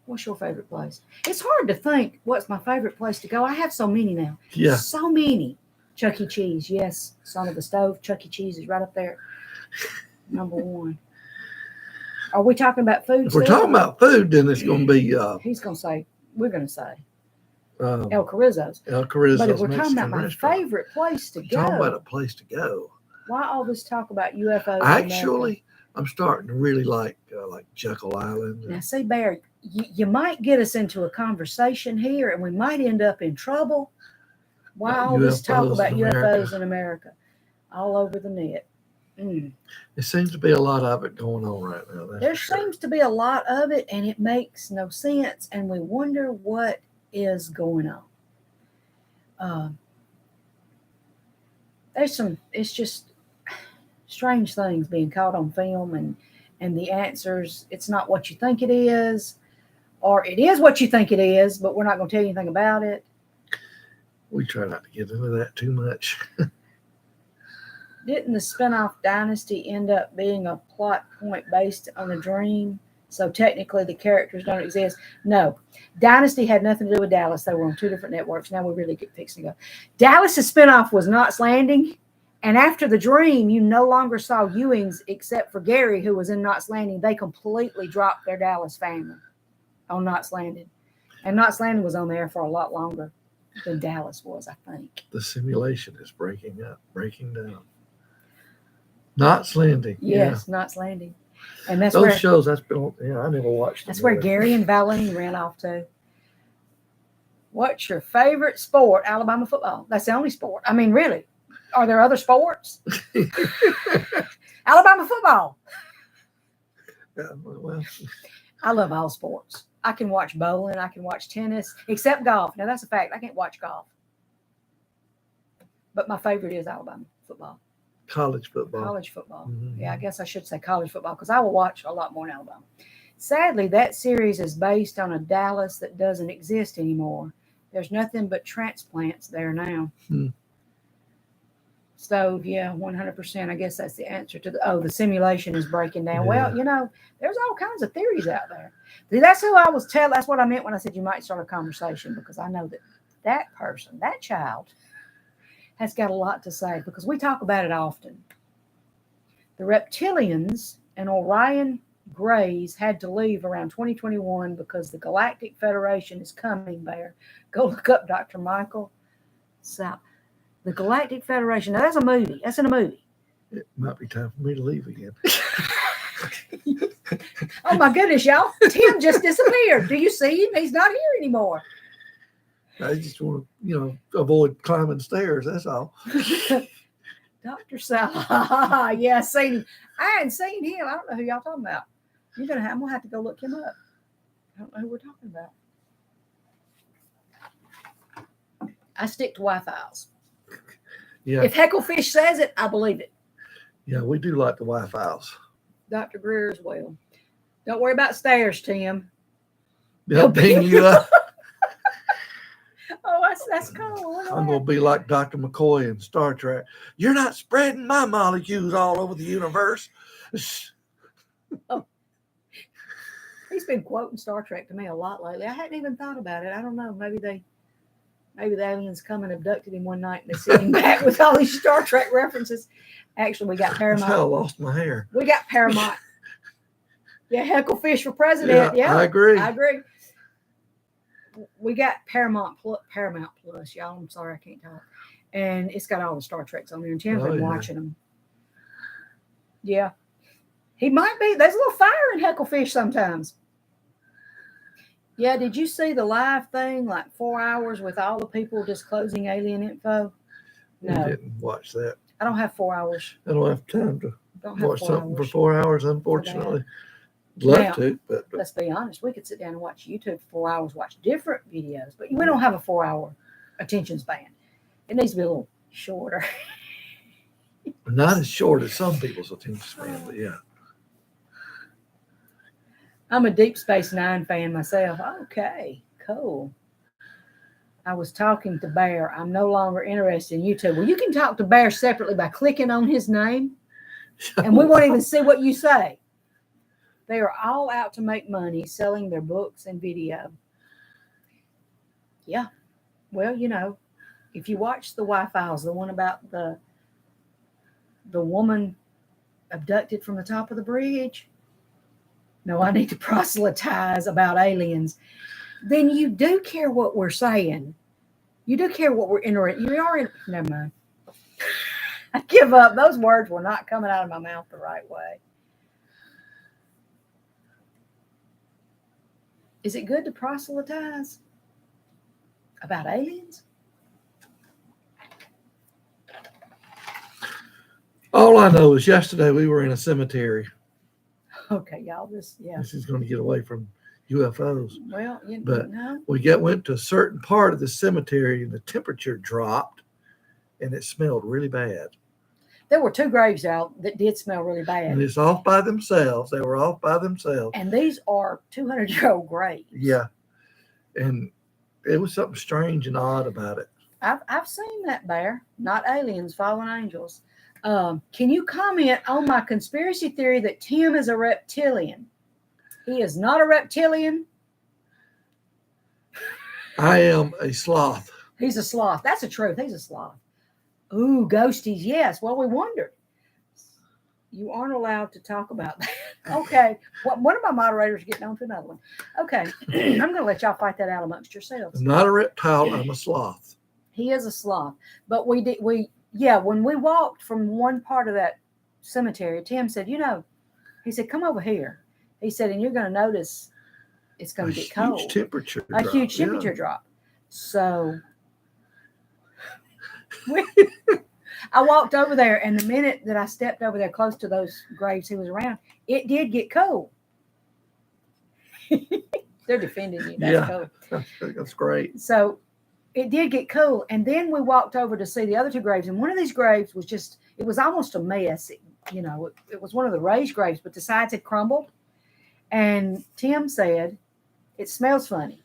What's your favorite place? It's hard to think what's my favorite place to go. I have so many now. Yeah. So many. Chuck E. Cheese. Yes. Son of the Stove. Chuck E. Cheese is right up there. Number 1. Are we talking about food? If we're talking about food, then it's going to be. He's going to say, we're going to say El Carrizo's. El Carrizo's. But if we're talking Mexican about my restaurant. favorite place to go. Talking about a place to go. Why all this talk about UFOs? Actually, I'm starting to really like Jekyll Island. Now, see, Bear, you might get us into a conversation here, and we might end up in trouble. Why all this talk about UFOs in America? All over the net. There seems to be a lot of it going on right now. There seems to be a lot of it, and it makes no sense, and we wonder what is going on. It's just strange things being caught on film, and the answers, it's not what you think it is, or it is what you think it is, but we're not going to tell you anything about it. We try not to get into that too much. Didn't the spinoff Dynasty end up being a plot point based on a dream? So technically the characters don't exist? No. Dynasty had nothing to do with Dallas. They were on 2 different networks. Now we really get fixing to go. Dallas's spinoff was Knots Landing. And after the dream, you no longer saw Ewings except for Gary, who was in Knots Landing. They completely dropped their Dallas family on Knots Landing. And Knots Landing was on there for a lot longer than Dallas was, I think. The simulation is breaking down. Knots Landing. Yes, yeah. Knots Landing. And that's those shows that's been, I never watched them. That's where Gary and Valene ran off to. What's your favorite sport? Alabama football. That's the only sport. I mean, really. Are there other sports? Alabama football. Well, I love all sports. I can watch bowling. I can watch tennis, except golf. Now, that's a fact. I can't watch golf. But my favorite is Alabama football. college football. College football. Mhm. Yeah, I guess I should say college football because I will watch a lot more in Alabama. Sadly, that series is based on a Dallas that doesn't exist anymore. There's nothing but transplants there now. Hmm. So, yeah, 100%. I guess that's the answer to the simulation is breaking down. Yeah. Well, there's all kinds of theories out there. That's who I was telling. That's what I meant when I said you might start a conversation because I know that person, that child, has got a lot to say because we talk about it often. The reptilians and Orion Greys had to leave around 2021 because the Galactic Federation is coming there. Go look up Dr. Michael South. The Galactic Federation. Now, that's a movie. That's in a movie. It might be time for me to leave again. Oh, my goodness, y'all. Tim just disappeared. Do you see him? He's not here anymore. I just want to, avoid climbing stairs. That's all. Dr. Sal. Yeah, I seen him. I hadn't seen him. I don't know who y'all talking about. I'm gonna have to go look him up. I don't know who we're talking about. I stick to Wi-Fi's. Yeah. If Hecklefish says it, I believe it. Yeah, we do like the Wi-Fi's. Dr. Greer as well. Don't worry about stairs, Tim. They'll ping you up. Oh, that's cool. I'm going to be like Dr. McCoy in Star Trek. You're not spreading my molecules all over the universe. Oh. He's been quoting Star Trek to me a lot lately. I hadn't even thought about it. I don't know. Maybe the aliens come and abducted him one night and they sent him back with all these Star Trek references. Actually, we got Paramount. That's how I lost my hair. We got Paramount. Yeah, Hecklefish for president. Yeah, I agree. We got Paramount Plus, y'all. I'm sorry, I can't talk. And it's got all the Star Treks on there. And Tim's been watching them. Yeah. He might be. There's a little fire in Hecklefish sometimes. Yeah, did you see the live thing, like 4 hours with all the people disclosing alien info? No. I didn't watch that. I don't have 4 hours. I don't have time to watch something for 4 hours, unfortunately. Love to, but let's be honest. We could sit down and watch YouTube for 4 hours, watch different videos, but we don't have a 4 hour attention span. It needs to be a little shorter. Not as short as some people's attention span, but yeah. I'm a Deep Space Nine fan myself. Okay, cool. I was talking to Bear. I'm no longer interested in YouTube. Well, you can talk to Bear separately by clicking on his name, and we won't even see what you say. They are all out to make money selling their books and video. Yeah. Well, if you watch the Wi-Fi's, the one about the woman abducted from the top of the bridge. No, I need to proselytize about aliens. Then you do care what we're saying. You do care what we're interested. Never mind. I give up. Those words were not coming out of my mouth the right way. Is it good to proselytize about aliens? All I know is yesterday we were in a cemetery. Okay, y'all. This is going to get away from UFOs. Well, we went to a certain part of the cemetery and the temperature dropped and it smelled really bad. There were 2 graves out that did smell really bad. And it's off by themselves. They were off by themselves. And these are 200-year-old graves. Yeah. And it was something strange and odd about it. I've seen that, Bear. Not aliens, fallen angels. Can you comment on my conspiracy theory that Tim is a reptilian? He is not a reptilian. I am a sloth. He's a sloth. That's the truth. He's a sloth. Ooh, ghosties. Yes. Well, we wondered. You aren't allowed to talk about that. Okay. One of my moderators is getting on to another one. Okay. I'm going to let y'all fight that out amongst yourselves. I'm not a reptile. I'm a sloth. He is a sloth. But when we walked from one part of that cemetery, Tim said, he said, come over here. He said, and you're going to notice it's going to get cold. Huge temperature a huge temperature drop. So I walked over there, and the minute that I stepped over there close to those graves he was around, it did get cold. They're defending you. That's Yeah. cool. That's great. So it did get cool. And then we walked over to see the other two graves. And one of these graves was just, it was almost a mess. It was one of the raised graves, but the sides had crumbled. And Tim said, it smells funny.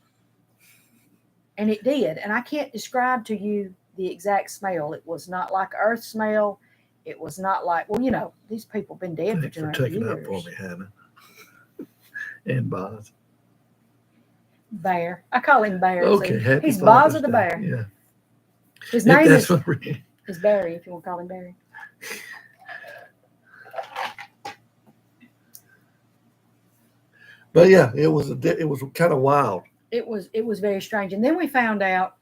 And it did. And I can't describe to you the exact smell. It was not like earth smell. It was not like, well, these people been dead for Thanks for 200 taking years. up for me, Hannah. And Boz. Bear. I call him Bear. Okay, happy He's Father's Boz of the Day. Bear. Yeah. His name is Barry, if you want to call him Barry. But yeah, it was kind of wild. It was very strange. And then we found out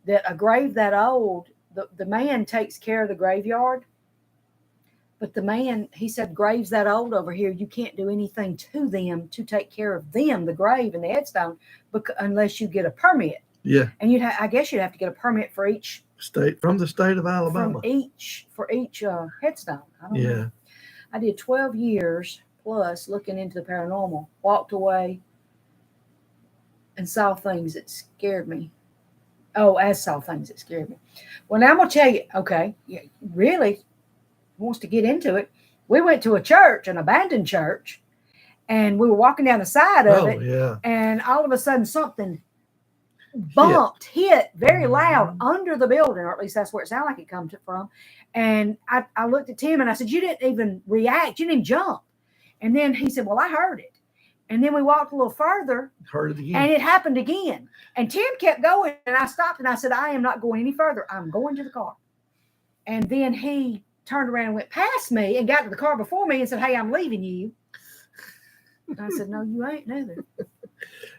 that a grave that old, the man takes care of the graveyard. But the man, he said, graves that old over here, you can't do anything to them to take care of them, the grave and the headstone, unless you get a permit. Yeah. And I guess you'd have to get a permit for each state from the state of Alabama. For each headstone. I don't know. I did 12 years plus looking into the paranormal. Walked away and saw things that scared me. Oh, saw things that scared me. Well, now I'm gonna tell you. Okay, yeah, really wants to get into it. We went to a church, an abandoned church, and we were walking down the side of it. Yeah. And all of a sudden, something hit very loud under the building, or at least that's where it sounded like it come from. And I looked at Tim and I said, "You didn't even react. You didn't even jump." And then he said, "Well, I heard it." And then we walked a little further. Heard it again. And it happened again. And Tim kept going. And I stopped and I said, "I am not going any further. I'm going to the car." And then he turned around and went past me and got to the car before me and said, "Hey, I'm leaving you." And I said, "No, you ain't neither."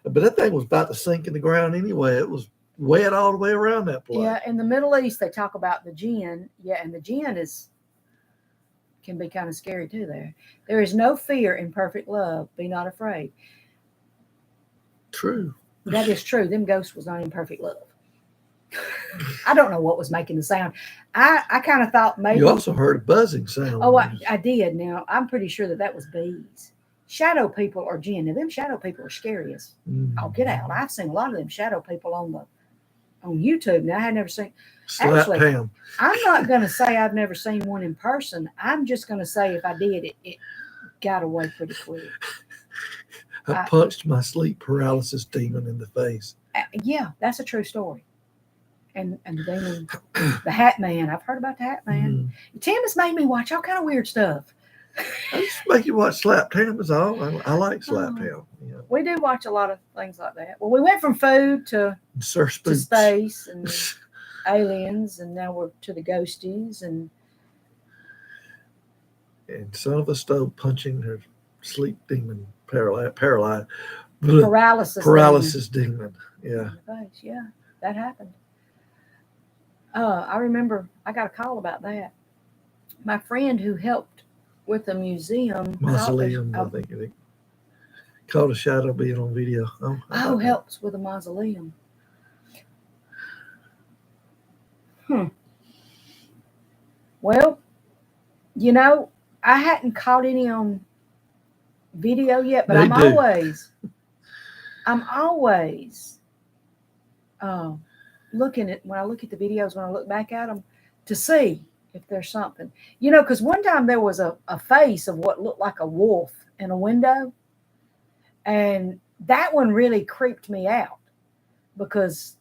But that thing was about to sink in the ground anyway. It was wet all the way around that place. Yeah, in the Middle East, they talk about the jinn. Yeah, and the jinn can be kind of scary too there. There is no fear in perfect love. Be not afraid. True. That is true. Them ghosts was not in perfect love. I don't know what was making the sound. I kind of thought maybe. You also heard a buzzing sound. Oh, I did. Now, I'm pretty sure that was bees. Shadow people are jinn. Now, them shadow people are scariest. Oh, get out. I've seen a lot of them shadow people on YouTube. Now, I had never seen. Actually, Pam. I'm not going to say I've never seen one in person. I'm just going to say if I did, it got away pretty quick. I punched my sleep paralysis demon in the face. Yeah, that's a true story. And the demon, the Hat Man. I've heard about the Hat Man. Tim has made me watch all kind of weird stuff. I just make you watch Slap Tam is all. I like Slap Tam. Yeah. We do watch a lot of things like that. Well, we went from food to space and aliens, and now we're to the ghosties and son of a stove punching her sleep demon paralysis demon. Yeah. Yeah, that happened. I remember I got a call about that. My friend who helped with the mausoleum, I think it caught a shadow being on video. Helps with a mausoleum. Well, I hadn't caught any on video yet, but I'm always looking at, when I look at the videos, when I look back at them, to see if there's something, because one time there was a face of what looked like a wolf in a window, and that one really creeped me out because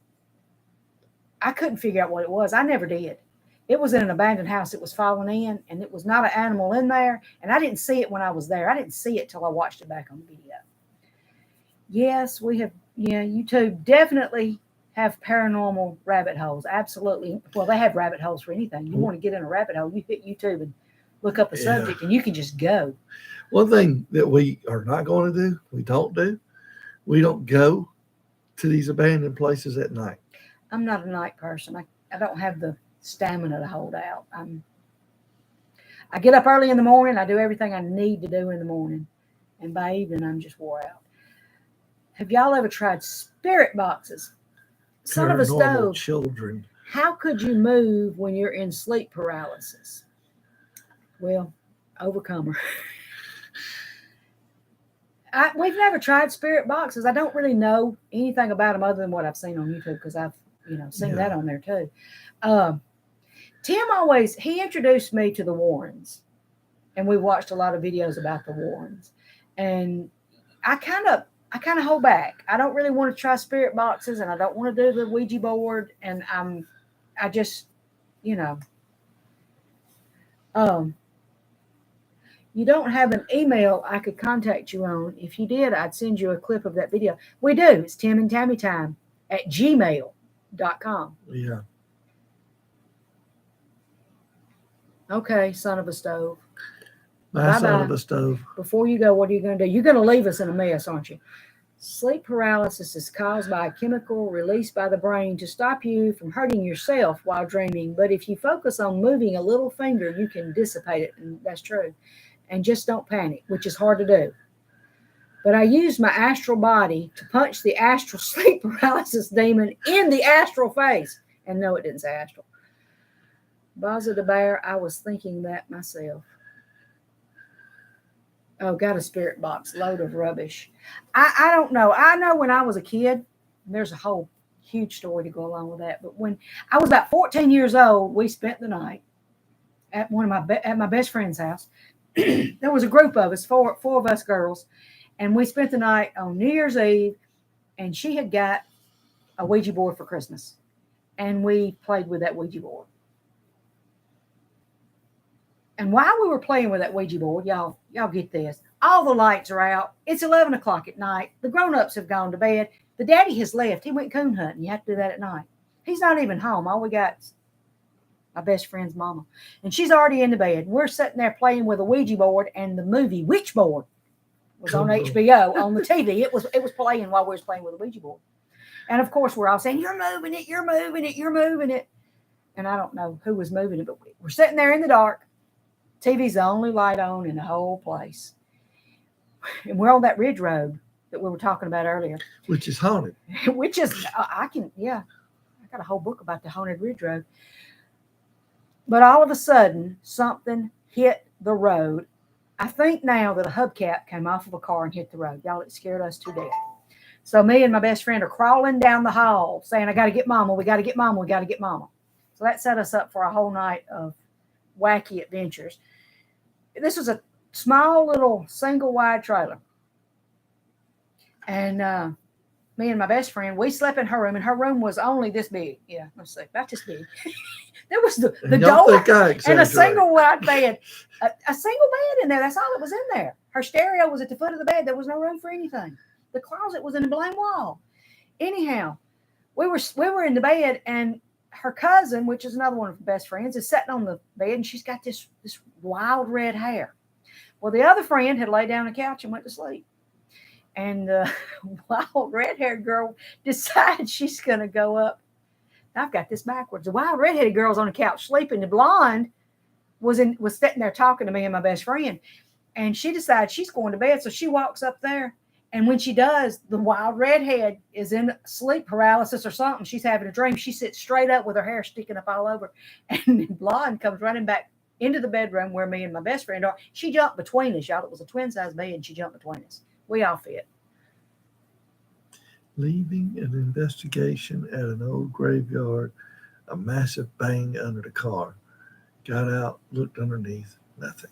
I couldn't figure out what it was. I never did. It was in an abandoned house. It was falling in, and it was not an animal in there, and I didn't see it when I was there. I didn't see it till I watched it back on video. Yes, we have, YouTube definitely have paranormal rabbit holes. Absolutely. Well, they have rabbit holes for anything. You want to get in a rabbit hole, you hit YouTube and look up a subject, and you can just go. One thing that we are not going to do, we don't go to these abandoned places at night. I'm not a night person. I don't have the stamina to hold out. I get up early in the morning. I do everything I need to do in the morning, and by evening, I'm just wore out. Have y'all ever tried spirit boxes? Son of a stove. Children. How could you move when you're in sleep paralysis? Well, overcomer. We've never tried spirit boxes. I don't really know anything about them other than what I've seen on YouTube because I've seen that on there too. Tim he introduced me to the Warrens, and we watched a lot of videos about the Warrens, and I kind of hold back. I don't really want to try spirit boxes, and I don't want to do the Ouija board, and I just, you don't have an email I could contact you on. If you did, I'd send you a clip of that video. We do. It's timandtammytime at gmail.com. Yeah. Okay, son of a stove. My son of a stove. Before you go, what are you going to do? You're going to leave us in a mess, aren't you? Sleep paralysis is caused by a chemical released by the brain to stop you from hurting yourself while dreaming. But if you focus on moving a little finger, you can dissipate it. And that's true. And just don't panic, which is hard to do. But I used my astral body to punch the astral sleep paralysis demon in the astral face. And no, it didn't say astral. Baza the Bear, I was thinking that myself. Oh, got a spirit box, load of rubbish. I don't know. I know when I was a kid, there's a whole huge story to go along with that. But when I was about 14 years old, we spent the night at at my best friend's house. There was a group of us, four of us girls, and we spent the night on New Year's Eve, and she had got a Ouija board for Christmas, and we played with that Ouija board. And while we were playing with that Ouija board, y'all get this, all the lights are out. It's 11 o'clock at night. The grown-ups have gone to bed. The daddy has left. He went coon hunting. You have to do that at night. He's not even home. All we got is my best friend's mama. And she's already in the bed. We're sitting there playing with a Ouija board, and the movie Witchboard was on HBO on the TV. It was playing while we were playing with a Ouija board. And, of course, we're all saying, you're moving it, you're moving it, you're moving it. And I don't know who was moving it, but we're sitting there in the dark. TV's the only light on in the whole place. And we're on that ridge road that we were talking about earlier. Which is haunted. I got a whole book about the haunted ridge road. But all of a sudden, something hit the road. I think now that a hubcap came off of a car and hit the road. Y'all, it scared us to death. So me and my best friend are crawling down the hall saying, I got to get mama. We got to get mama. We got to get mama. So that set us up for a whole night of wacky adventures. This was a small little single wide trailer. And me and my best friend, we slept in her room, and her room was only this big. Yeah, let's see, about this big. There was the door and a single wide bed. A single bed in there. That's all that was in there. Her stereo was at the foot of the bed. There was no room for anything. The closet was in the blank wall. Anyhow, we were in the bed, and her cousin, which is another one of her best friends, is sitting on the bed, and she's got this wild red hair. Well, the other friend had laid down on the couch and went to sleep. And the wild red-haired girl decides she's going to go up. I've got this backwards. The wild red-headed girl's on the couch sleeping. The blonde was sitting there talking to me and my best friend. And she decides she's going to bed, so she walks up there. And when she does, the wild redhead is in sleep paralysis or something. She's having a dream. She sits straight up with her hair sticking up all over. And the blonde comes running back into the bedroom where me and my best friend are. She jumped between us, y'all. It was a twin-size bed, and she jumped between us. We all fit. Leaving an investigation at an old graveyard, a massive bang under the car. Got out, looked underneath, nothing.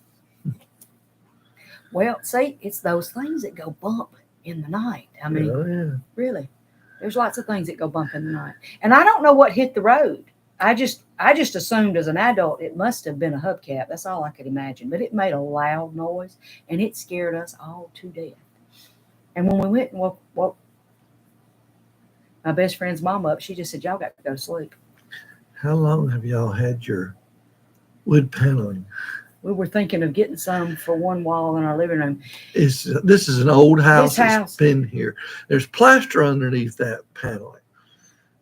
Well, see, it's those things that go bump in the night. I mean, really, there's lots of things that go bump in the night. And I don't know what hit the road. I just assumed as an adult it must have been a hubcap. That's all I could imagine. But it made a loud noise, and it scared us all to death. And when we went and woke my best friend's mom up, she just said, y'all got to go to sleep. How long have y'all had your wood paneling? We were thinking of getting some for one wall in our living room. This is an old house that's been here. There's plaster underneath that paneling.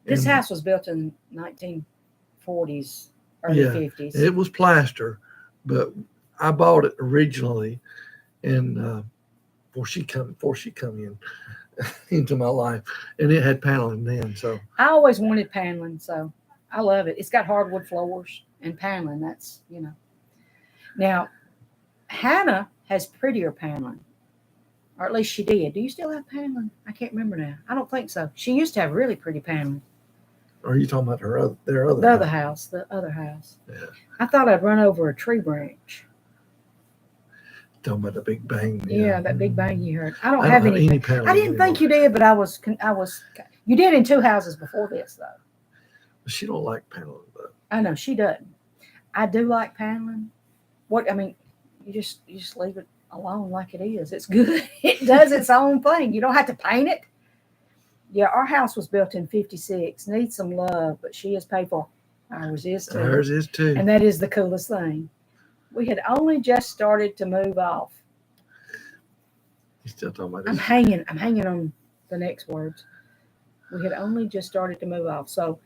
This house was built in 1940s, early 50s. It was plaster, but I bought it originally, and before she come in into my life, and it had paneling then. So I always wanted paneling, so I love it. It's got hardwood floors and paneling. That's Now, Hannah has prettier paneling. or at least she did. Do you still have paneling? I can't remember now. I don't think so. She used to have really pretty paneling. Or are you talking about their other The other house, the other house. Yeah. I thought I'd run over a tree branch. Talking about the big bang. Yeah, that big bang you heard. I don't I have don't have any. any paneling I didn't think you did, but I was. You did in 2 houses before this, though. She don't like paneling, though. I know she doesn't. I do like paneling. What I mean, you just leave it alone like it is. It's good. It does its own thing. You don't have to paint it. Yeah, our house was built in '56. Needs some love, but she is paid for. Ours is too. Ours is too. And that is the coolest thing. We had only just started to move off. You still talking about I'm this? hanging on the next words. We had only just started to move off. So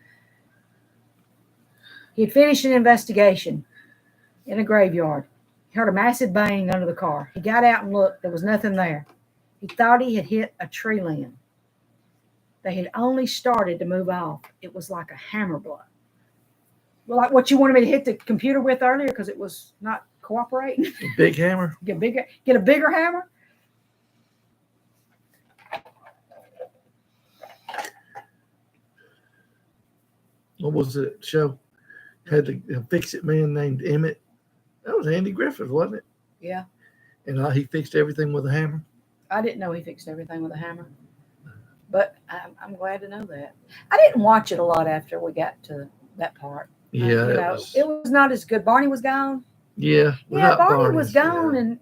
he had finished an investigation in a graveyard. He heard a massive bang under the car. He got out and looked. There was nothing there. He thought he had hit a tree limb. They had only started to move off. It was like a hammer blow. Well, like what you wanted me to hit the computer with earlier because it was not cooperating. Big hammer? Get a bigger hammer. What was it show? Had the fix-it man named Emmett. That was Andy Griffith, wasn't it? Yeah. And he fixed everything with a hammer. I didn't know he fixed everything with a hammer. But I'm glad to know that. I didn't watch it a lot after we got to that part. Yeah. It was not as good. Barney was gone. Yeah. Yeah, Barney was gone. And,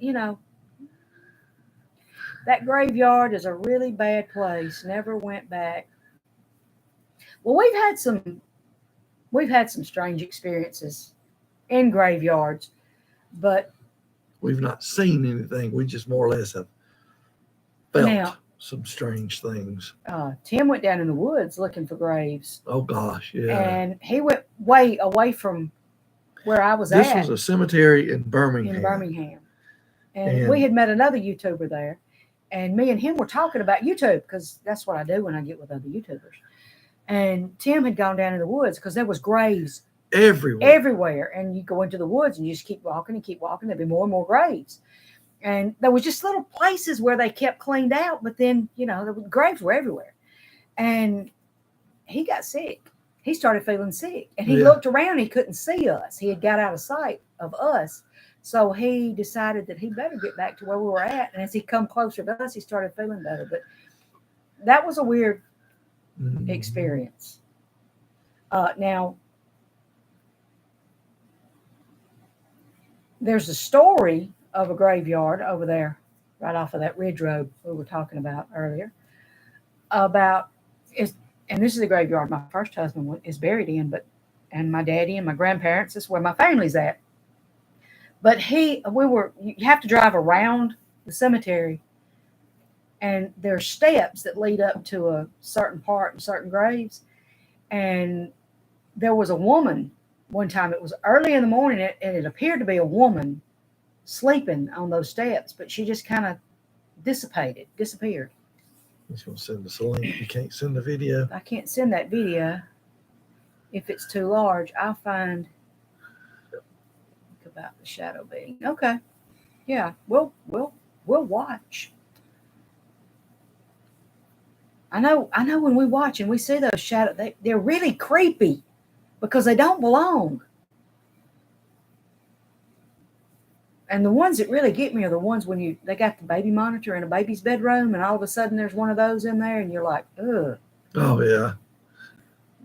that graveyard is a really bad place. Never went back. Well, we've had some strange experiences in graveyards, but we've not seen anything. We just more or less have felt some strange things. Tim went down in the woods looking for graves. Oh gosh, yeah. And he went way away from where I was This was a cemetery in Birmingham. And we had met another YouTuber there. And me and him were talking about YouTube because that's what I do when I get with other YouTubers. And Tim had gone down in the woods because there was graves everywhere. And you go into the woods and you just keep walking and keep walking. There'd be more and more graves. And there was just little places where they kept cleaned out. But then, the graves were everywhere. And he got sick. He started feeling sick. And he looked around. He couldn't see us. He had got out of sight of us. So he decided that he better get back to where we were at. And as he come closer to us, he started feeling better. But that was a weird experience. Now, there's a story of a graveyard over there, right off of that ridge road we were talking about earlier, and this is the graveyard my first husband is buried in, and my daddy and my grandparents, this is where my family's at. But you have to drive around the cemetery, and there are steps that lead up to a certain part and certain graves. And there was a woman one time. It was early in the morning, and it appeared to be a woman sleeping on those steps, but she just kind of disappeared. He's going to send us a link. You can't send the video. I can't send that video if it's too large. I'll find about the shadow being. Okay. Yeah, we'll watch. I know when we watch and we see those shadows, they're really creepy because they don't belong. And the ones that really get me are the ones when they got the baby monitor in a baby's bedroom and all of a sudden there's one of those in there and you're like, ugh. Oh, yeah.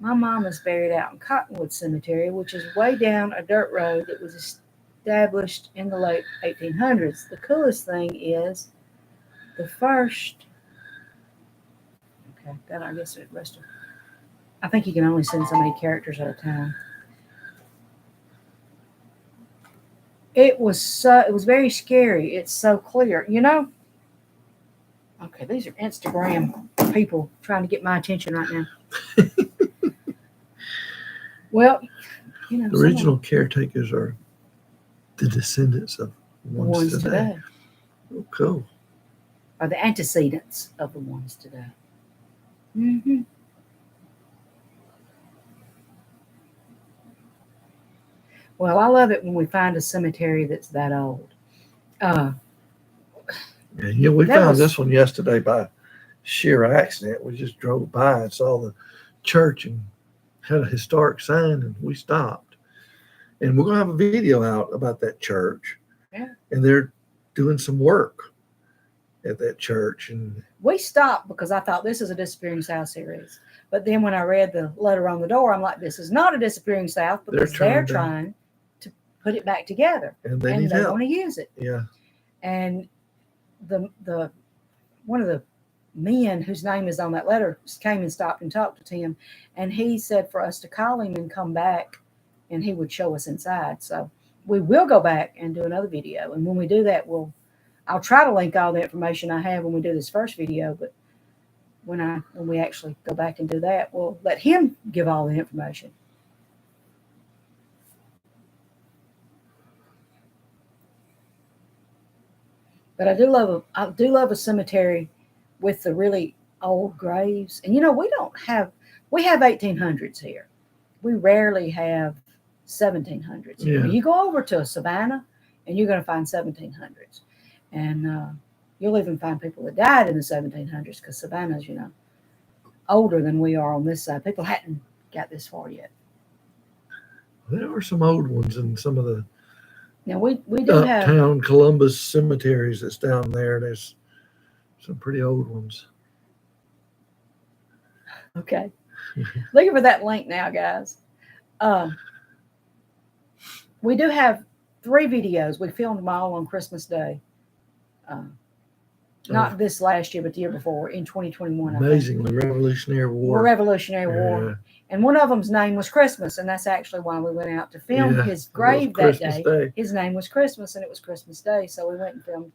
My mom is buried out in Cottonwood Cemetery, which is way down a dirt road that was established in the late 1800s. The coolest thing is the first. Okay, that I guess the rest of. I think you can only send so many characters at a time. It was very scary. It's so clear, Okay, these are Instagram people trying to get my attention right now. Well, the original caretakers are the descendants of ones today. Oh, cool. Are the antecedents of the ones today. Mm-hmm. Well, I love it when we find a cemetery that's that old. Yeah, we That found was this one yesterday by sheer accident. We just drove by and saw the church and had a historic sign, and we stopped. And we're gonna have a video out about that church. Yeah. And they're doing some work at that church. And we stopped because I thought this is a Disappearing South series. But then when I read the letter on the door, I'm like, this is not a Disappearing South because they're trying to put it back together. And they want to use it. Yeah. And the one of the men whose name is on that letter came and stopped and talked to Tim. And he said for us to call him and come back and he would show us inside. So we will go back and do another video. And when we do that, I'll try to link all the information I have when we do this first video, but when we actually go back and do that, we'll let him give all the information. But I do love a cemetery with the really old graves. And we have 1800s here. We rarely have 1700s here. Yeah. You go over to a Savannah and you're going to find 1700s. And you'll even find people that died in the 1700s because Savannah's, older than we are on this side. People hadn't got this far yet. There are some old ones in some of the now we do have uptown Columbus cemeteries that's down there. There's some pretty old ones. Okay. Looking for that link now, guys. We do have 3 videos. We filmed them all on Christmas Day. Not this last year, but the year before in 2021. Amazingly, Revolutionary War. War. And one of them's name was Christmas, and that's actually why we went out to film his grave that day. His name was Christmas, and it was Christmas Day, so we went and filmed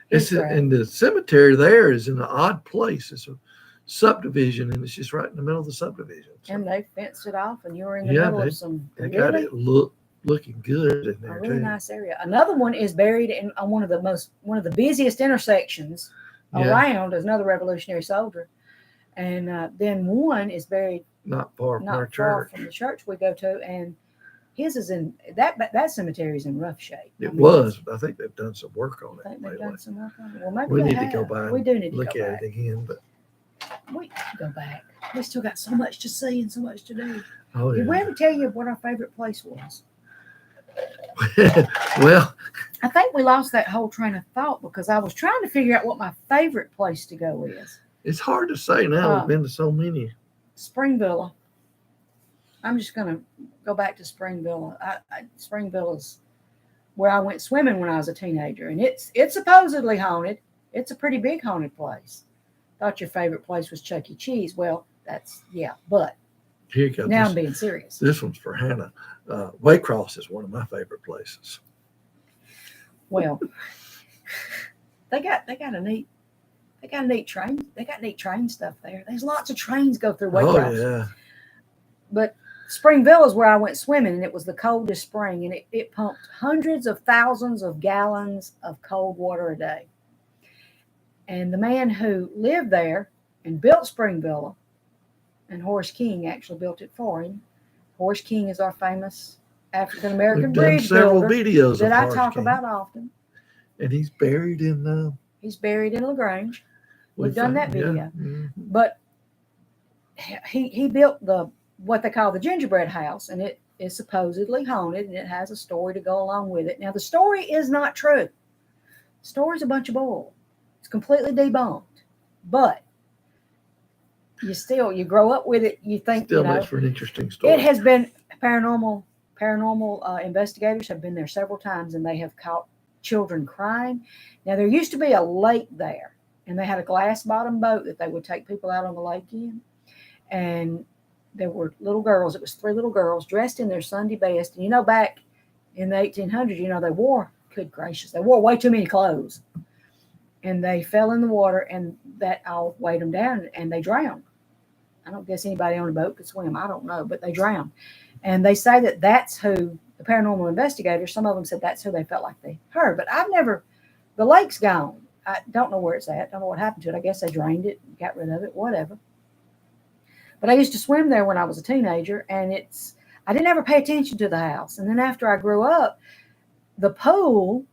his grave. And the cemetery there is in an odd place. It's a subdivision, and it's just right in the middle of the subdivision. So. And they fenced it off, and you were in the middle of some. They got it looking good in there. A really nice area. Another one is buried on one of the busiest intersections around. There's another Revolutionary soldier, and then one is buried not far from the church we go to, and his is in that cemetery is in rough shape. I think they've done some work on it. I think they've done some work on it. Well, maybe we need to go by. We do need to look at it again, but we go back. We still got so much to see and so much to do. Oh yeah. Did we ever tell you what our favorite place was? Well, I think we lost that whole train of thought because I was trying to figure out what my favorite place to go is. It's hard to say now. We've been to so many. Springville. I'm just going to go back to Springville. Springville is where I went swimming when I was a teenager, and it's supposedly haunted. It's a pretty big haunted place. Thought your favorite place was Chuck E. Cheese. Well, but here you go. Now I'm being serious. This one's for Hannah. Waycross is one of my favorite places. Well, they got a neat train. They got neat train stuff there. There's lots of trains go through Waycross. Oh yeah. But Springville is where I went swimming, and it was the coldest spring, and it pumped hundreds of thousands of gallons of cold water a day. And the man who lived there and built Springville, and Horace King actually built it for him. Horace King is our famous African-American bridge builder videos that I talk about often. And he's buried in LaGrange. We've done that video. Yeah. Mm-hmm. But he built what they call the gingerbread house, and it is supposedly haunted, and it has a story to go along with it. Now, the story is not true. The story's a bunch of bull. It's completely debunked. But you grow up with it. You think still makes for an interesting story. It has been paranormal investigators have been there several times, and they have caught children crying. Now, there used to be a lake there, and they had a glass bottom boat that they would take people out on the lake in. And there were little girls. It was 3 little girls dressed in their Sunday best. And back in the 1800s, they wore, good gracious, they wore way too many clothes. And they fell in the water, and that all weighed them down, and they drowned. I don't guess anybody on a boat could swim. I don't know, but they drowned. And they say that that's who the paranormal investigators, some of them said that's who they felt like they heard. But the lake's gone. I don't know where it's at. Don't know what happened to it. I guess they drained it, got rid of it, whatever. But I used to swim there when I was a teenager, and I didn't ever pay attention to the house. And then after I grew up, the pool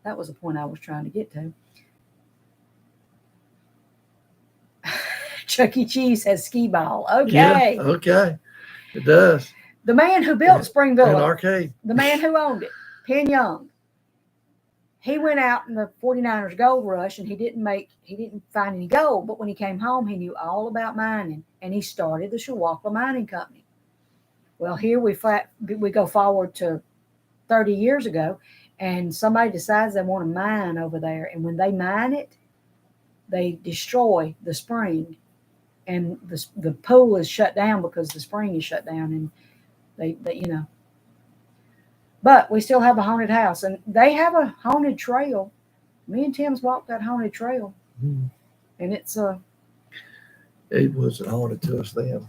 That was the point I was trying to get to. Chuck E. Cheese has skee ball. Okay. Yeah, okay. It does. The man who built Springville, an arcade. the man who owned it, Penn Young, he went out in the 49ers gold rush and he didn't find any gold. But when he came home, he knew all about mining, and he started the Chihuahua Mining Company. Well, here we go forward to 30 years ago, and somebody decides they want to mine over there. And when they mine it, they destroy the spring, and the pool is shut down because the spring is shut down. And they but we still have a haunted house, and they have a haunted trail. Me and Tim's walked that haunted trail, and it's it wasn't haunted to us then.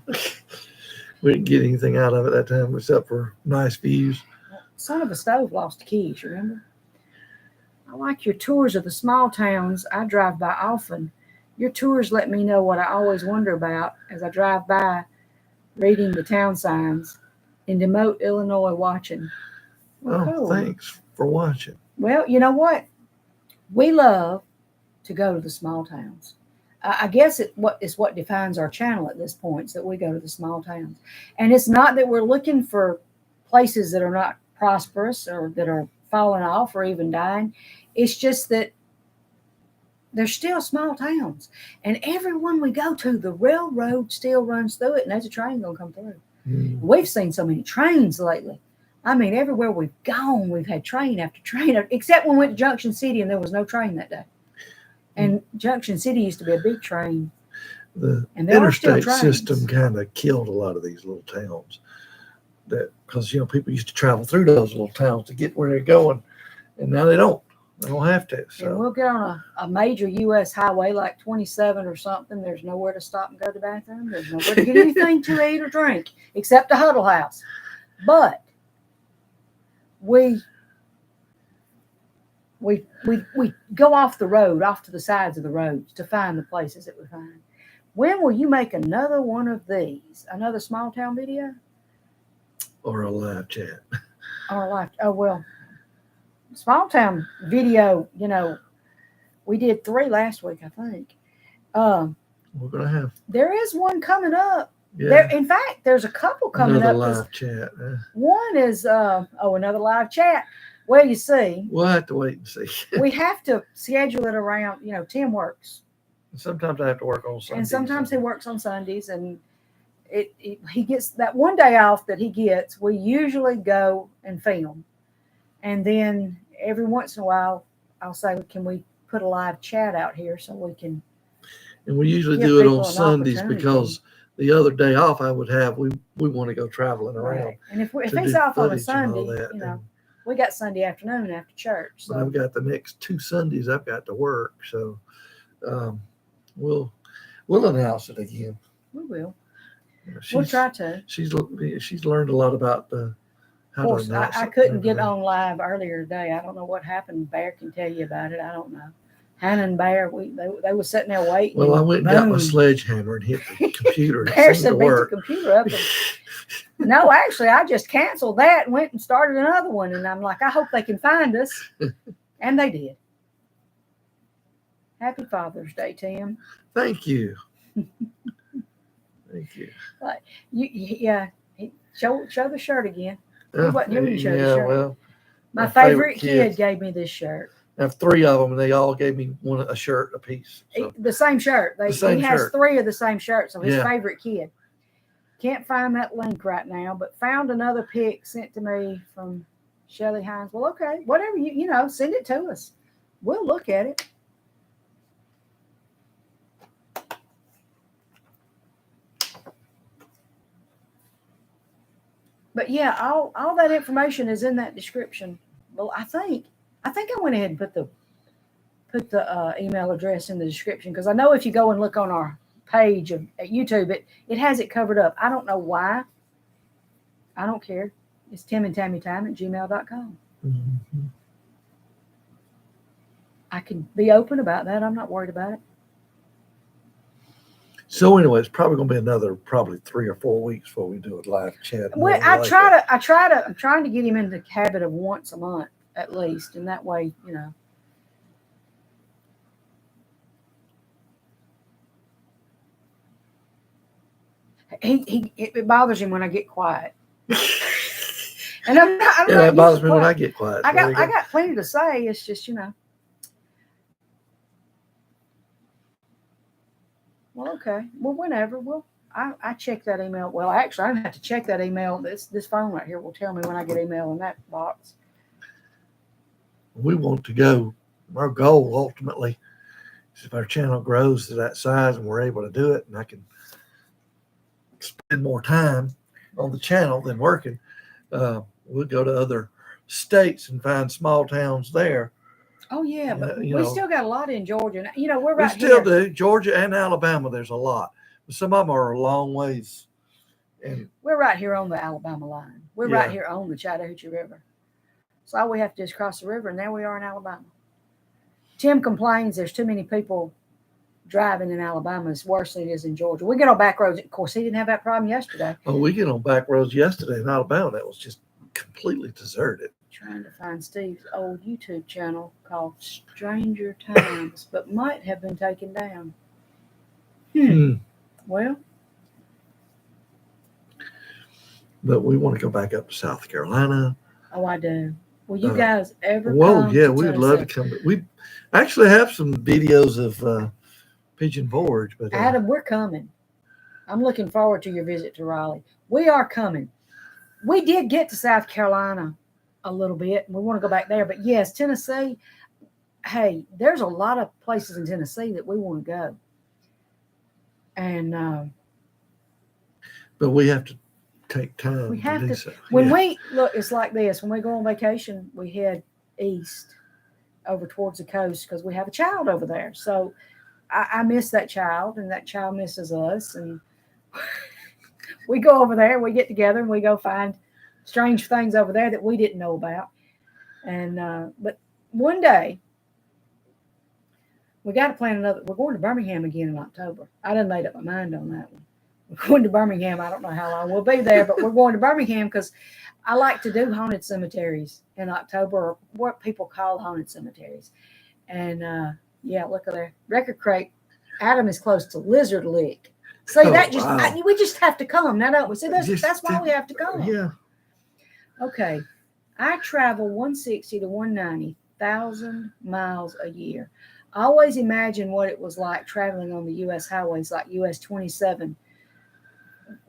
We didn't get anything out of it that time except for nice views. Son of a stove lost the keys, remember? I like your tours of the small towns I drive by often. Your tours let me know what I always wonder about as I drive by, reading the town signs in Demote, Illinois, watching. Well, cool. Thanks for watching. Well, you know what? We love to go to the small towns. I guess it's what defines our channel at this point, is that we go to the small towns. And it's not that we're looking for places that are not prosperous or that are falling off or even dying. It's just that they're still small towns. And every one we go to, the railroad still runs through it, and there's a train going to come through. We've seen so many trains lately. I mean, everywhere we've gone, we've had train after train, except when we went to Junction City and there was no train that day. And Junction City used to be a big train. The interstate system kind of killed a lot of these little towns. Because people used to travel through those little towns to get where they're going, and now they don't. They don't have to. So. And we'll get on a major U.S. highway like 27 or something. There's nowhere to stop and go to the bathroom. There's nowhere to get anything to eat or drink except a huddle house. But we go off the road, off to the sides of the roads to find the places that we find. When will you make another one of these? Another small town video? Or a live chat. Or a live. Oh, well, small town video, we did 3 last week, I think. We're going to have. There is one coming up. Yeah. In fact, there's a couple coming another up. Another live chat. One is, another live chat. Well, you see. We'll have to wait and see. We have to schedule it around, Tim works. Sometimes I have to work on Sundays. And sometimes he works on Sundays, and he gets that one day off that he gets. We usually go and film. And then every once in a while, I'll say, can we put a live chat out here so we can. And we usually do it on Sundays because the other day off I would have, we want to go traveling around. Right. And if he's off on a Sunday, we got Sunday afternoon after church. So. But I've got the next 2 Sundays I've got to work. So we'll announce it again. We will. We'll try to. She's learned a lot about how to announce. I couldn't get on live earlier today. I don't know what happened. Bear can tell you about it. I don't know. Hannah and Bear, they were sitting there waiting. Well, I went and got my sledgehammer and hit the computer. Bear said, beat the computer up. No, actually, I just canceled that and went and started another one. And I'm like, I hope they can find us. And they did. Happy Father's Day, Tim. Thank you. Thank you. Show the shirt again. He wasn't here to show the shirt. Well, my favorite kid gave me this shirt. I have 3 of them, and they all gave me a shirt apiece. So. The same shirt. He has 3 of the same shirt. So his favorite kid. Can't find that link right now, but found another pic sent to me from Shelly Hines. Well, okay, whatever send it to us. We'll look at it. But yeah, all that information is in that description. Well, I think I went ahead and put the email address in the description, because I know if you go and look on our page at YouTube, it has it covered up. I don't know why. I don't care. It's timandtammytime@gmail.com. Mm-hmm. I can be open about that. I'm not worried about it. So anyway, it's probably going to be another 3 or 4 weeks before we do a live chat. Well, I'm trying to get him in the habit of once a month at least, and that way, it bothers him when I get quiet. And I'm not that bothers me when I get quiet. I got plenty to say. It's just, Well, okay. Well, whenever. Well, I check that email. Well, actually, I don't have to check that email. This phone right here will tell me when I get email in that box. We want to go. Our goal ultimately is if our channel grows to that size and we're able to do it, and I can spend more time on the channel than working, we'll go to other states and find small towns there. Oh yeah, but we still got a lot in Georgia. We're right here. We still do. Georgia and Alabama, there's a lot. But some of them are a long ways. And we're right here on the Alabama line. We're right here on the Chattahoochee River. So all we have to do is cross the river, and there we are in Alabama. Tim complains there's too many people driving in Alabama. It's worse than it is in Georgia. We get on back roads. Of course, he didn't have that problem yesterday. Oh, we get on back roads yesterday in Alabama. That was just completely deserted. Trying to find Steve's old YouTube channel called Stranger Times, but might have been taken down. Well. But we want to go back up to South Carolina. Oh, I do. Will you guys ever Whoa, come yeah, to we'd Tennessee? love to come. We actually have some videos of Pigeon Forge. But Adam, we're coming. I'm looking forward to your visit to Raleigh. We are coming. We did get to South Carolina a little bit, and we want to go back there. But yes, Tennessee, hey, there's a lot of places in Tennessee that we want to go. And but we have to take time. We have to. So. When we look, it's like this. When we go on vacation, we head east over towards the coast because we have a child over there. So I miss that child, and that child misses us. And we go over there, we get together, and we go find strange things over there that we didn't know about. And but one day we got to plan another. We're going to Birmingham again in October. I done made up my mind on that one. We're going to Birmingham. I don't know how long we'll be there, but we're going to Birmingham because I like to do haunted cemeteries in October, or what people call haunted cemeteries. And yeah, look at there. Record Crate. Adam is close to Lizard Lick. See, we just have to come now, don't we? See, that's why we have to come. Yeah. Okay. I travel 160 to 190,000 miles a year. I always imagine what it was like traveling on the U.S. highways, like U.S. 27.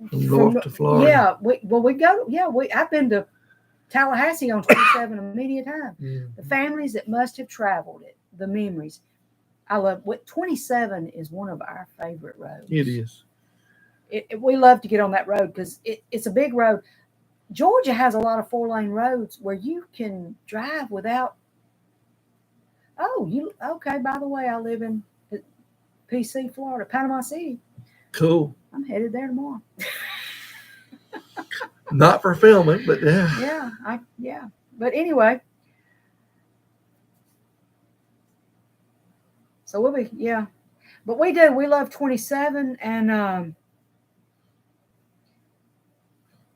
From north to Florida. Yeah, I've been to Tallahassee on 27 many a time. Mm-hmm. The families that must have traveled it, the memories. I love what 27 is one of our favorite roads. It is. We love to get on that road because it's a big road. Georgia has a lot of 4-lane roads where you can drive without. Oh, okay? By the way, I live in PC, Florida, Panama City. Cool. I'm headed there tomorrow. Not for filming, but yeah. Yeah. But anyway. So we'll be, yeah. But we love 27, and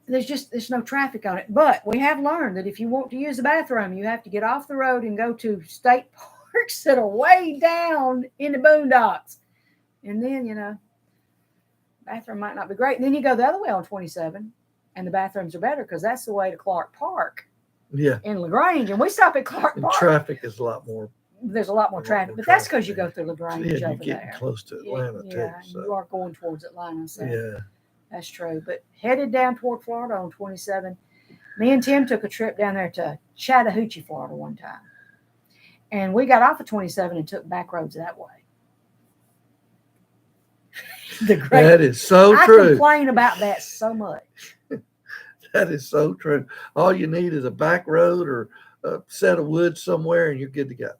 there's no traffic on it. But we have learned that if you want to use the bathroom, you have to get off the road and go to state parks that are way down in the boondocks. And then, bathroom might not be great. And then you go the other way on 27, and the bathrooms are better because that's the way to Clark Park. Yeah. In LaGrange. And we stop at Clark Park. Traffic is a lot more. There's a lot more traffic, but that's because you go through LaGrange over you're getting there. Close to Atlanta too. Yeah, So. you are going towards Atlanta. So yeah. That's true. But headed down toward Florida on 27. Me and Tim took a trip down there to Chattahoochee, Florida one time. And we got off of 27 and took back roads that way. That is so true. I complain about that so much. That is so true. All you need is a back road or a set of wood somewhere, and you're good to go.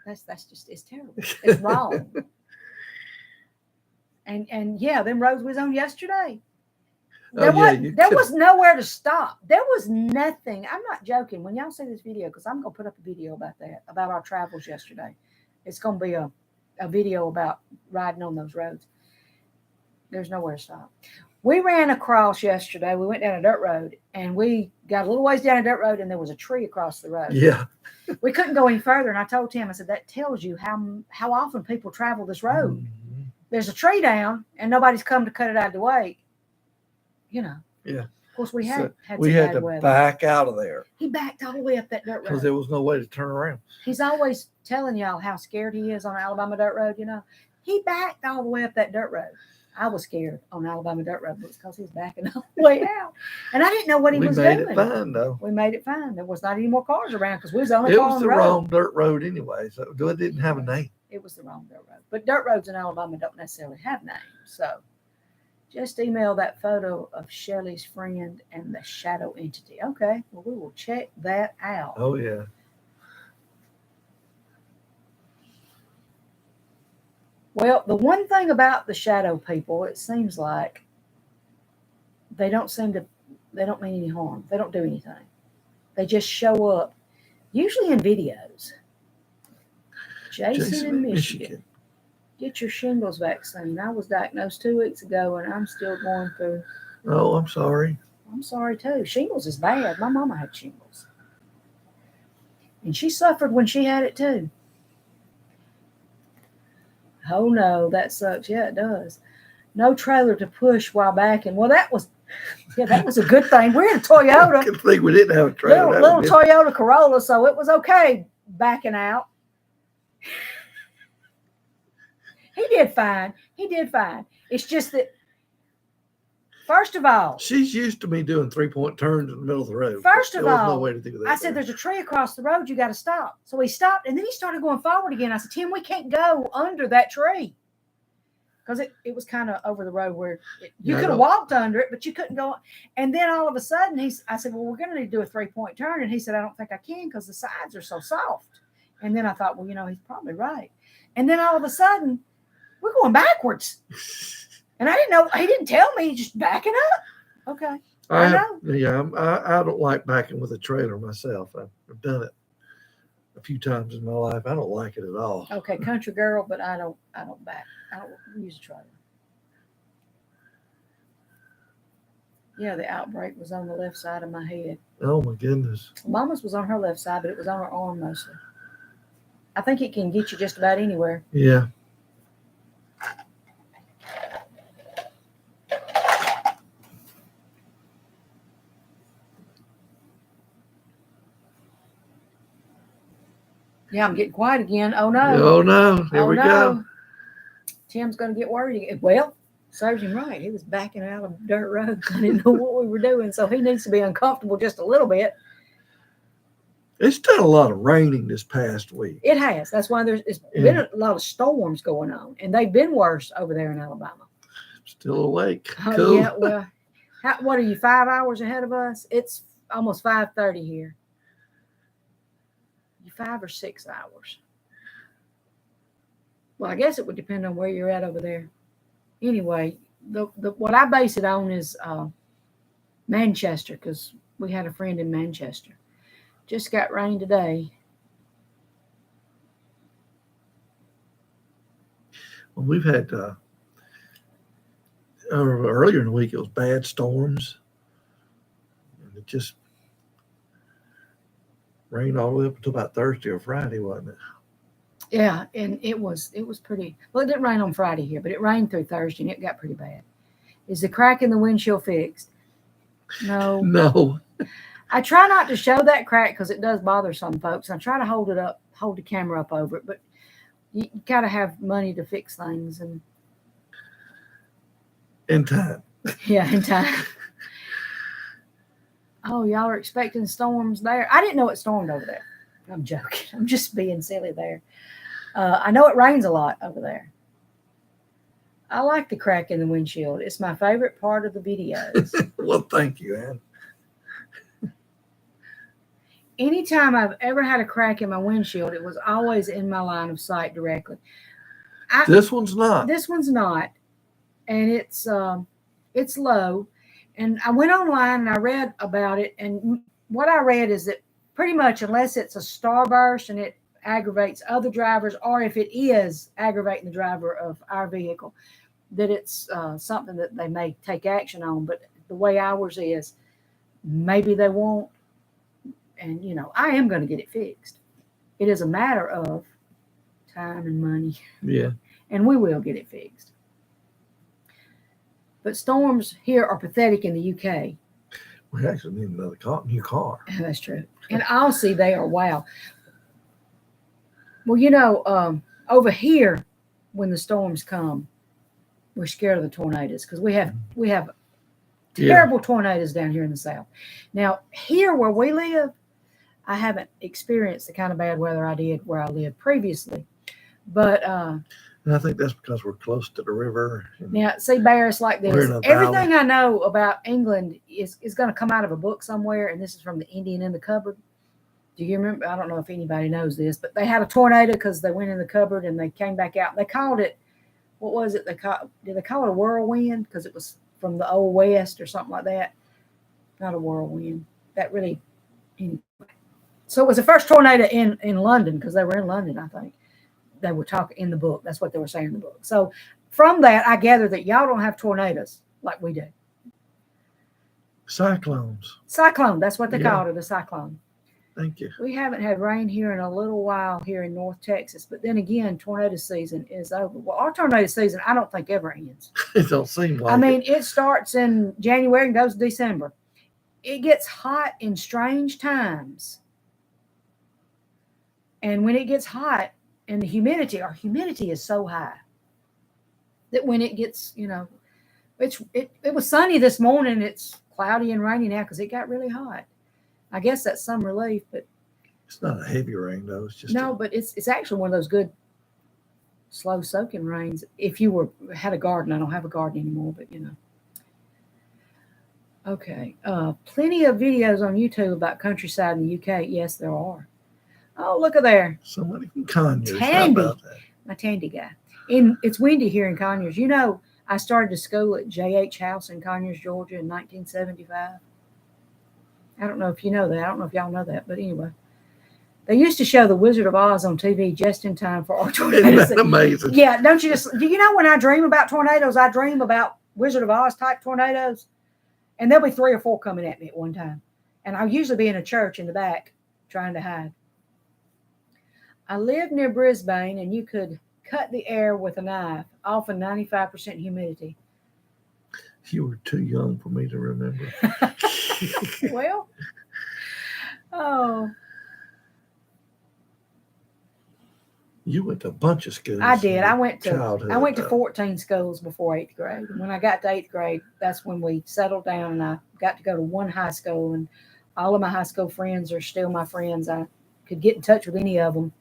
That's just, it's terrible. It's wrong. And yeah, them roads we was on yesterday. There was nowhere to stop. There was nothing. I'm not joking. When y'all see this video, because I'm going to put up a video about that, about our travels yesterday. It's going to be a video about riding on those roads. There's nowhere to stop. We ran across yesterday. We went down a dirt road, and we got a little ways down a dirt road, and there was a tree across the road. Yeah. We couldn't go any further, and I told Tim, I said, that tells you how often people travel this road. Mm-hmm. there's a tree down and nobody's come to cut it out of the way. Yeah. Of course, we had we some had bad to weather. back out of there He backed all the way up that dirt because road. there was no way to turn around. He's always telling y'all how scared he is on Alabama dirt road. He backed all the way up that dirt road. I was scared on Alabama dirt road because he was backing all the way out, and I didn't know what he was doing. We made it fine though. We made it fine. There was not any more cars around because we was the only It car was on the the road. wrong dirt road anyway, so it didn't have a name. It was the wrong dirt road. But dirt roads in Alabama don't necessarily have names. So just email that photo of Shelley's friend and the shadow entity. Okay, well, we will check that out. Oh, yeah. Well, the one thing about the shadow people, it seems like they don't mean any harm. They don't do anything. They just show up, usually in videos. Jason in Michigan. Get your shingles vaccine. I was diagnosed 2 weeks ago, and I'm still going through. Oh, I'm sorry. I'm sorry, too. Shingles is bad. My mama had shingles. And she suffered when she had it, too. Oh, no, that sucks. Yeah, it does. No trailer to push while backing. Well, that was a good thing. We're in a Toyota. Good thing we didn't have a trailer. Little Toyota Corolla, so it was okay backing out. He did fine. It's just that, first of all, she's used to me doing 3-point turns in the middle of the road. First of all, there was no way to do that. I said, "There's a tree across the road. You got to stop." So he stopped, and then he started going forward again. I said, "Tim, we can't go under that tree." Because it was kind of over the road where you could have walked under it, but you couldn't go. And then all of a sudden, I said, "Well, we're going to need to do a 3-point turn." And he said, "I don't think I can because the sides are so soft." And then I thought, well, he's probably right. And then all of a sudden, we're going backwards. And I didn't know. He didn't tell me. Just backing up. Okay. I know. Yeah, I don't like backing with a trailer myself. I've done it a few times in my life. I don't like it at all. Okay, country girl, but I don't back. I don't use a trailer. Yeah, the outbreak was on the left side of my head. Oh my goodness. Mama's was on her left side, but it was on her arm mostly. I think it can get you just about anywhere. Yeah. Yeah, I'm getting quiet again. Oh no. Oh no. Here we go. Tim's going to get worried again. Well, serves him right. He was backing out of dirt roads. I didn't know what we were doing, so he needs to be uncomfortable just a little bit. It's done a lot of raining this past week. It has. That's why it's been a lot of storms going on, and they've been worse over there in Alabama. Still awake. Oh, cool. Yeah, well, what are you, 5 hours ahead of us? It's almost 5:30 here. You 5 or 6 hours? Well, I guess it would depend on where you're at over there. Anyway, the what I base it on is Manchester, because we had a friend in Manchester. Just got rain today. Well, we've had earlier in the week, it was bad storms. And it just rained all the way up until about Thursday or Friday, wasn't it? Yeah, and it was pretty. Well, it didn't rain on Friday here, but it rained through Thursday, and it got pretty bad. Is the crack in the windshield fixed? No. No. I try not to show that crack because it does bother some folks. I try to hold the camera up over it, but you got to have money to fix things. And in time. Yeah, in time. Oh, y'all are expecting storms there? I didn't know it stormed over there. I'm joking. I'm just being silly there. I know it rains a lot over there. I like the crack in the windshield. It's my favorite part of the videos. Well, thank you, Ann. Anytime I've ever had a crack in my windshield, it was always in my line of sight directly. This one's not. This one's not. And it's low. And I went online and I read about it. And what I read is that pretty much unless it's a starburst and it aggravates other drivers, or if it is aggravating the driver of our vehicle, that it's something that they may take action on. But the way ours is, maybe they won't. And, I am going to get it fixed. It is a matter of time and money. Yeah. And we will get it fixed. But storms here are pathetic in the UK. We actually need another new car. That's true. And Aussie, they are wow. Well, over here, when the storms come, we're scared of the tornadoes because we have terrible tornadoes down here in the South. Now, here where we live, I haven't experienced the kind of bad weather I did where I lived previously. But and I think that's because we're close to the river. Now, see, Bear, it's like this. Everything I know about England is going to come out of a book somewhere, and this is from The Indian in the Cupboard. Do you remember? I don't know if anybody knows this, but they had a tornado because they went in the cupboard and they came back out. They called it, what was it? Did they call it a whirlwind because it was from the Old West or something like that? Not a whirlwind. Anyway. So it was the first tornado in London because they were in London, I think. They were talking in the book. That's what they were saying in the book. So from that, I gather that y'all don't have tornadoes like we do. Cyclones. Cyclone. That's what they called it, a cyclone. Thank you. We haven't had rain here in a little while here in North Texas. But then again, tornado season is over. Well, our tornado season, I don't think ever ends. It don't seem like it starts in January and goes to December. It gets hot in strange times. And when it gets hot, and our humidity is so high that when it gets, it was sunny this morning. It's cloudy and rainy now because it got really hot. I guess that's some relief, but it's not a heavy rain though. It's just but it's actually one of those good slow soaking rains. If you had a garden, I don't have a garden anymore, but Okay. Plenty of videos on YouTube about countryside in the UK. Yes, there are. Oh, look at there. Somebody from Conyers. Tandy, my Tandy guy. It's windy here in Conyers. I started to school at J.H. House in Conyers, Georgia in 1975. I don't know if you know that. I don't know if y'all know that, but anyway. They used to show The Wizard of Oz on TV just in time for our tornadoes. Isn't that amazing? Yeah, do you know when I dream about tornadoes, I dream about Wizard of Oz type tornadoes? And there'll be 3 or 4 coming at me at one time. And I'll usually be in a church in the back trying to hide. I live near Brisbane, and you could cut the air with a knife, often 95% humidity. You were too young for me to remember. Well, you went to a bunch of schools. I did. I went to 14 schools before 8th grade. And when I got to 8th grade, that's when we settled down, and I got to go to one high school. And all of my high school friends are still my friends. I could get in touch with any of them.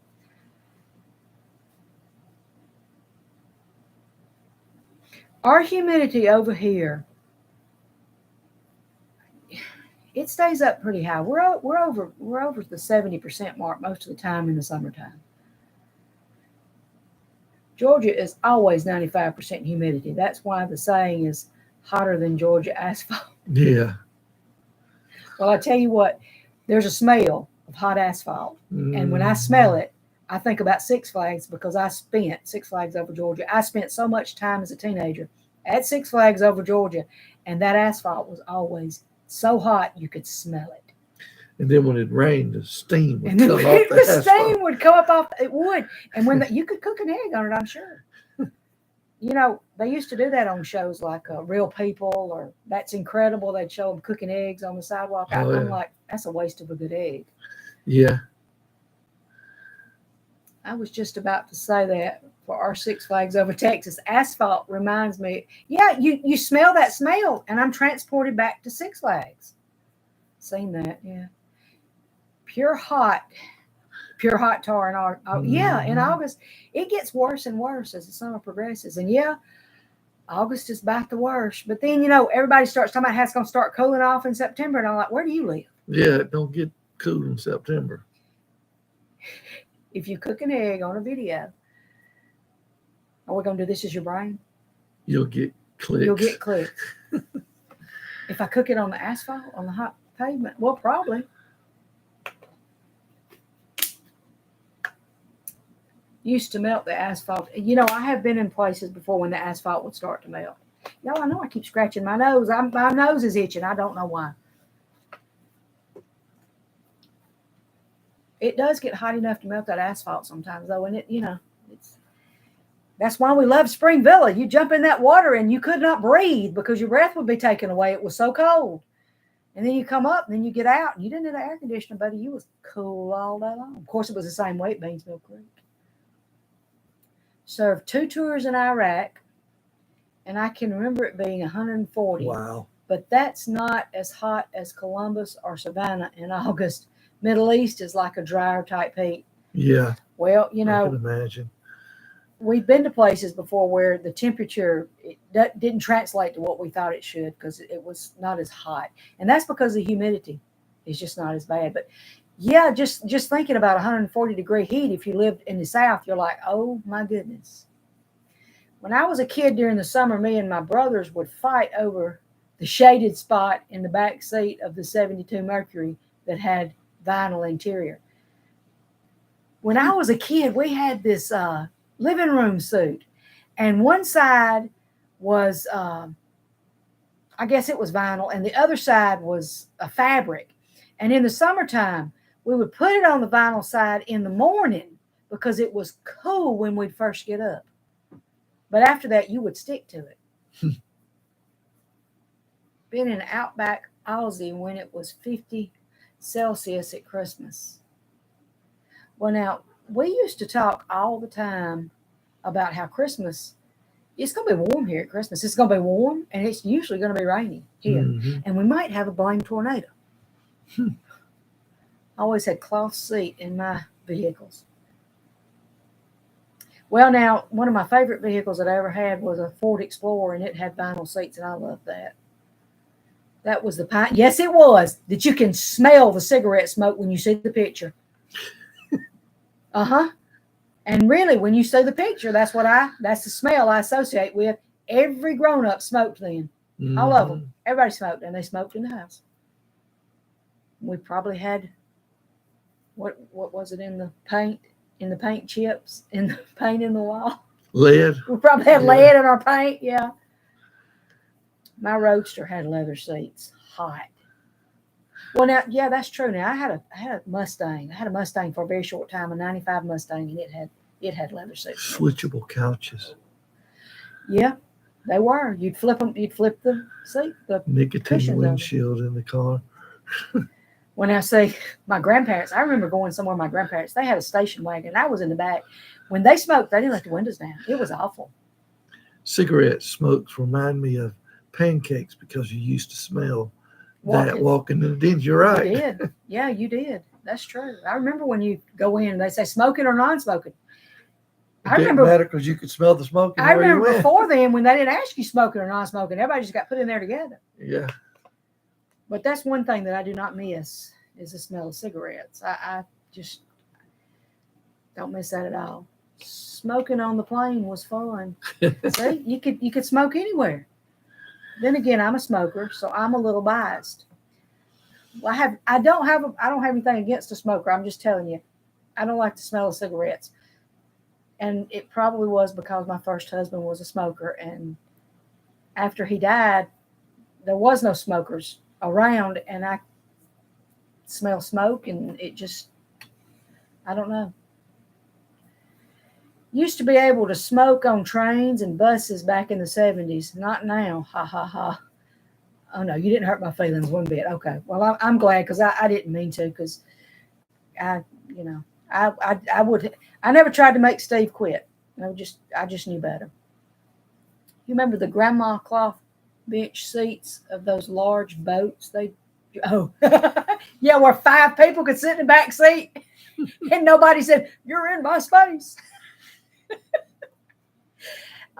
Our humidity over here, it stays up pretty high. We're over the 70% mark most of the time in the summertime. Georgia is always 95% humidity. That's why the saying is hotter than Georgia asphalt. Yeah. Well, I tell you what, there's a smell of hot asphalt. And when I smell it, I think about Six Flags because I spent Six Flags Over Georgia. I spent so much time as a teenager at Six Flags Over Georgia, and that asphalt was always so hot you could smell it. And then when it rained, the steam would come off the asphalt. The steam would come up off. It would, and when you could cook an egg on it, I'm sure. They used to do that on shows like Real People or That's Incredible. They'd show them cooking eggs on the sidewalk. I'm like, that's a waste of a good egg. Yeah. I was just about to say that for our Six Flags Over Texas. Asphalt reminds me, you smell that smell, and I'm transported back to Six Flags. Seen that, yeah. Pure hot tar in in August. It gets worse and worse as the summer progresses. And August is about the worst. But then, everybody starts talking about how it's going to start cooling off in September. And I'm like, where do you live? Yeah, it don't get cool in September. If you cook an egg on a video, are we going to do This Is Your Brain? You'll get clicks. You'll get clicks. If I cook it on the asphalt, on the hot pavement, well, probably. Used to melt the asphalt. I have been in places before when the asphalt would start to melt. Y'all, I know I keep scratching my nose. My nose is itching. I don't know why. It does get hot enough to melt that asphalt sometimes, though, and That's why we love Spring Villa. You jump in that water and you could not breathe because your breath would be taken away. It was so cold. And then you come up and then you get out and you didn't have an air conditioner, buddy. You was cool all day long. Of course, it was the same way at Beansville Creek. Served 2 tours in Iraq, and I can remember it being 140. Wow. But that's not as hot as Columbus or Savannah in August. Middle East is like a drier type heat. Yeah. Well, I can imagine. We've been to places before where the temperature didn't translate to what we thought it should because it was not as hot. And that's because the humidity is just not as bad. But yeah, just thinking about 140-degree heat, if you lived in the South, you're like, oh my goodness. When I was a kid during the summer, me and my brothers would fight over the shaded spot in the back seat of the 72 Mercury that had vinyl interior. When I was a kid, we had this living room suite, and one side was I guess it was vinyl, and the other side was a fabric. And in the summertime, we would put it on the vinyl side in the morning because it was cool when we'd first get up. But after that, you would stick to it. Been in Outback Aussie when it was 50 Celsius at Christmas. Well, now, we used to talk all the time about how Christmas, it's going to be warm here at Christmas. It's going to be warm, and it's usually going to be rainy here. Mm-hmm. And we might have a blame tornado. I always had cloth seat in my vehicles. Well, now, one of my favorite vehicles that I ever had was a Ford Explorer, and it had vinyl seats, and I loved that. That was the pine. Yes, it was. That you can smell the cigarette smoke when you see the picture. Uh-huh. And really, when you see the picture, that's the smell I associate with. Every grown-up smoked then. Mm-hmm. All of them. Everybody smoked, and they smoked in the house. We probably had, what was it in the paint? In the paint chips? In the paint in the wall? Lead. We probably had lead in our paint, yeah. My Roadster had leather seats. Hot. Well, now, yeah, that's true. Now, I had a Mustang. I had a Mustang for a very short time, a 95 Mustang, and it had leather seats. Switchable couches. Yeah, they were. You'd flip them. You'd flip the seat. The nicotine windshield in the car. When I say my grandparents, I remember going somewhere. My grandparents, they had a station wagon. I was in the back. When they smoked, they didn't let the windows down. It was awful. Cigarette smokes remind me of pancakes because you used to smell walking in the den. You're right. You did. Yeah, you did. That's true. I remember when you go in, they say smoking or non-smoking. It didn't matter because you could smell the smoke. I remember before then when they didn't ask you smoking or non-smoking, everybody just got put in there together. Yeah. But that's one thing that I do not miss is the smell of cigarettes. I just don't miss that at all. Smoking on the plane was fun. See, you could smoke anywhere. Then again, I'm a smoker, so I'm a little biased. Well, I don't have anything against a smoker. I'm just telling you, I don't like the smell of cigarettes. And it probably was because my first husband was a smoker, and after he died, there was no smokers around, and I smell smoke, and it just, I don't know. Used to be able to smoke on trains and buses back in the 70s. Not now. Ha, ha, ha. Oh, no, you didn't hurt my feelings one bit. Okay. Well, I'm glad because I didn't mean to because I never tried to make Steve quit. I just knew better. You remember the grandma cloth bench seats of those large boats? Yeah, where 5 people could sit in the back seat and nobody said, "You're in my space."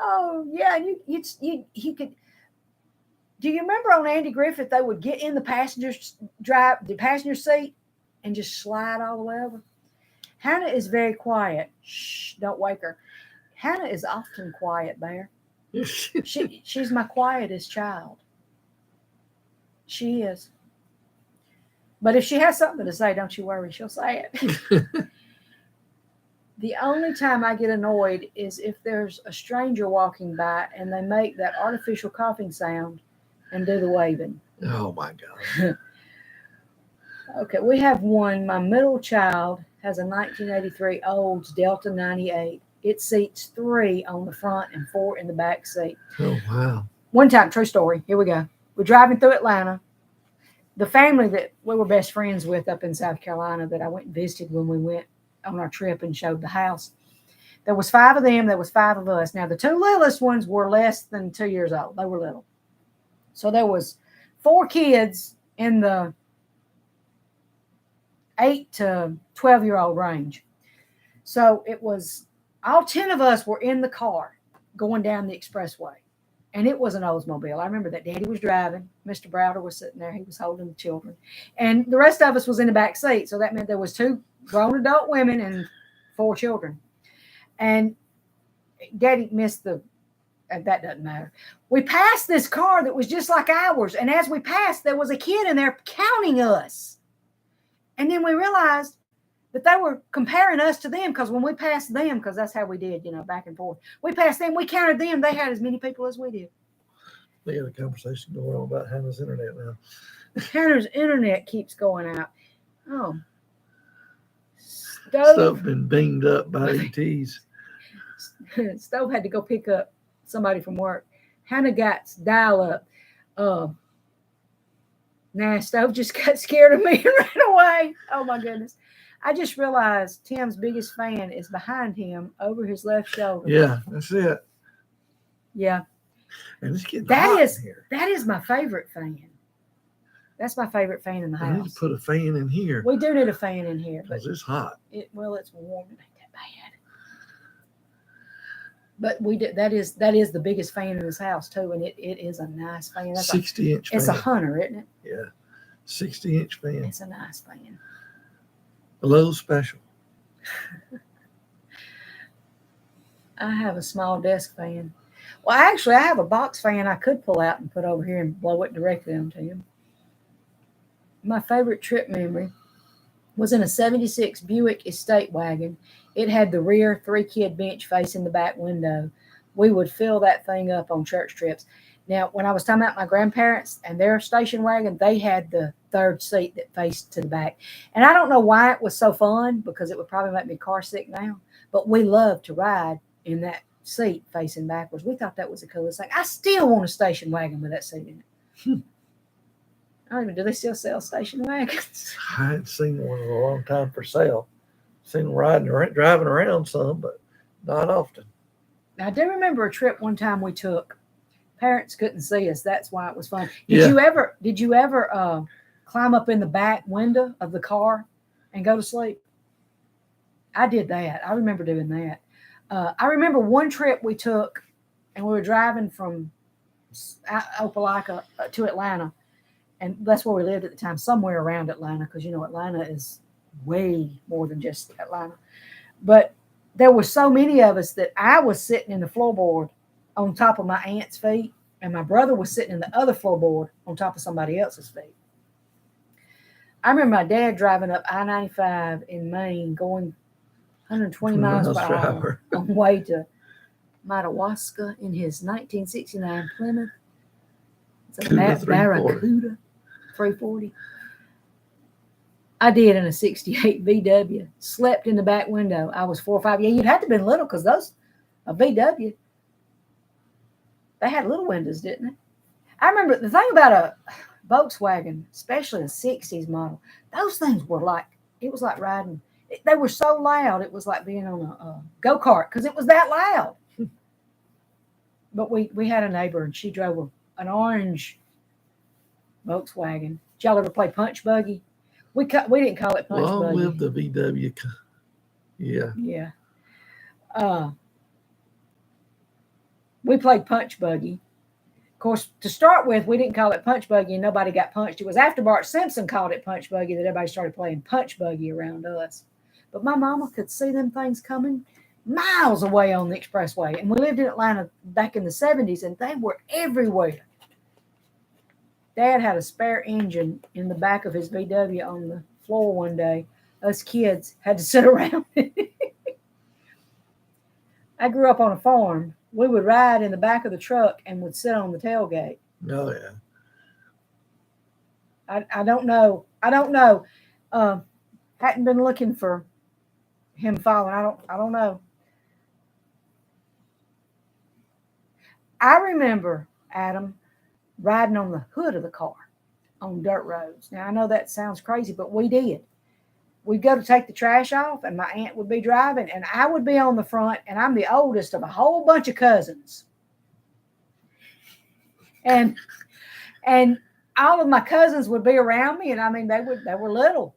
Oh yeah, and you could. Do you remember on Andy Griffith they would get in the passenger seat and just slide all the way over? Hannah is very quiet. Shh, don't wake her. Hannah is often quiet, Bear. She's my quietest child. She is. But if she has something to say, don't you worry, she'll say it. The only time I get annoyed is if there's a stranger walking by and they make that artificial coughing sound and do the waving. Oh, my God. Okay, we have one. My middle child has a 1983 Olds Delta 98. It seats 3 on the front and 4 in the back seat. Oh, wow. One time, true story. Here we go. We're driving through Atlanta. The family that we were best friends with up in South Carolina that I went and visited when we went on our trip and showed the house. There was 5 of them. There was 5 of us. Now, the 2 littlest ones were less than 2 years old. They were little. So there was 4 kids in the 8 to 12-year-old range. So it was all 10 of us were in the car going down the expressway. And it was an Oldsmobile. I remember that Daddy was driving. Mr. Browder was sitting there. He was holding the children. And the rest of us was in the back seat. So that meant there was 2 grown adult women and 4 children. And Daddy missed that doesn't matter. We passed this car that was just like ours. And as we passed, there was a kid in there counting us. And then we realized that they were comparing us to them, because when we passed them, because that's how we did, back and forth. We passed them, we counted them. They had as many people as we did. They got a conversation going on about Hannah's internet now. Hannah's internet keeps going out. Oh. Stove been beamed up by ETs. Stove had to go pick up somebody from work. Hannah got dial up. Stove just got scared of me and ran away. Oh my goodness. I just realized Tim's biggest fan is behind him over his left shoulder. Yeah, that's it. Yeah. And it's getting hot in here. That is my favorite fan. That's my favorite fan in the house. We need to put a fan in here. We do need a fan in here. Because it's hot. It's warm. It ain't that bad. But we did. That is the biggest fan in this house too, and it is a nice fan. That's 60-inch fan. It's a Hunter, isn't it? Yeah, 60-inch fan. It's a nice fan. A little special. I have a small desk fan. Well, actually, I have a box fan I could pull out and put over here and blow it directly onto him. My favorite trip memory was in a 76 Buick estate wagon. It had the rear 3-kid bench facing the back window. We would fill that thing up on church trips. Now, when I was talking about my grandparents and their station wagon, they had the 3rd seat that faced to the back. And I don't know why it was so fun, because it would probably make me car sick now, but we loved to ride in that seat facing backwards. We thought that was the coolest thing. I still want a station wagon with that seat in it. I don't even, do they still sell station wagons? I hadn't seen one in a long time for sale. Seen them driving around some, but not often. I do remember a trip one time we took. Parents couldn't see us. That's why it was fun. Did you ever climb up in the back window of the car and go to sleep? I did that. I remember doing that. I remember one trip we took, and we were driving from Opelika to Atlanta. And that's where we lived at the time, somewhere around Atlanta, because, Atlanta is way more than just Atlanta. But there were so many of us that I was sitting in the floorboard on top of my aunt's feet, and my brother was sitting in the other floorboard on top of somebody else's feet. I remember my dad driving up I-95 in Maine, going 120 miles per hour on the way to Madawaska in his 1969 Plymouth. It's a Barracuda 340. I did in a 68 VW. Slept in the back window. I was 4 or 5. Yeah, you'd have to have been little, because a VW, they had little windows, didn't they? I remember the thing about a Volkswagen, especially a 60s model, those things were like, it was like riding. They were so loud, it was like being on a go-kart, because it was that loud. But we had a neighbor, and she drove an orange Volkswagen. Did y'all ever play punch buggy? We didn't call it punch buggy. Long live the VW. Yeah. Yeah. We played punch buggy. Of course, to start with, we didn't call it punch buggy, and nobody got punched. It was after Bart Simpson called it punch buggy that everybody started playing punch buggy around us. But my mama could see them things coming miles away on the expressway. And we lived in Atlanta back in the 70s, and they were everywhere. Dad had a spare engine in the back of his VW on the floor one day. Us kids had to sit around. I grew up on a farm. We would ride in the back of the truck and would sit on the tailgate. Oh, yeah. I don't know. Hadn't been looking for him falling. I don't know. I remember, Adam, riding on the hood of the car on dirt roads. Now, I know that sounds crazy, but we did. We'd go to take the trash off, and my aunt would be driving, and I would be on the front, and I'm the oldest of a whole bunch of cousins. And all of my cousins would be around me, and I mean, they were little.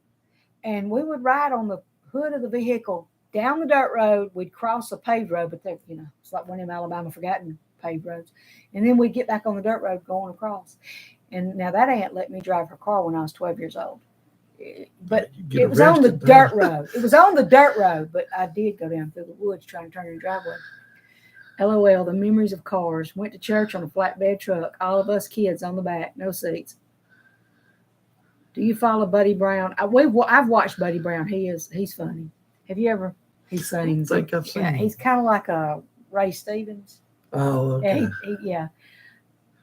And we would ride on the hood of the vehicle down the dirt road. We'd cross a paved road, but they, it's like one of them Alabama forgotten paved roads. And then we'd get back on the dirt road going across. And now that aunt let me drive her car when I was 12 years old. But it was on the dirt road. It was on the dirt road, but I did go down through the woods trying to turn in the driveway. LOL, the memories of cars. Went to church on a flatbed truck. All of us kids on the back, no seats. Do you follow Buddy Brown? I've watched Buddy Brown. He's funny. Have you ever? He sings. I think I've seen him. He's kind of like a Ray Stevens. Oh, okay. Yeah.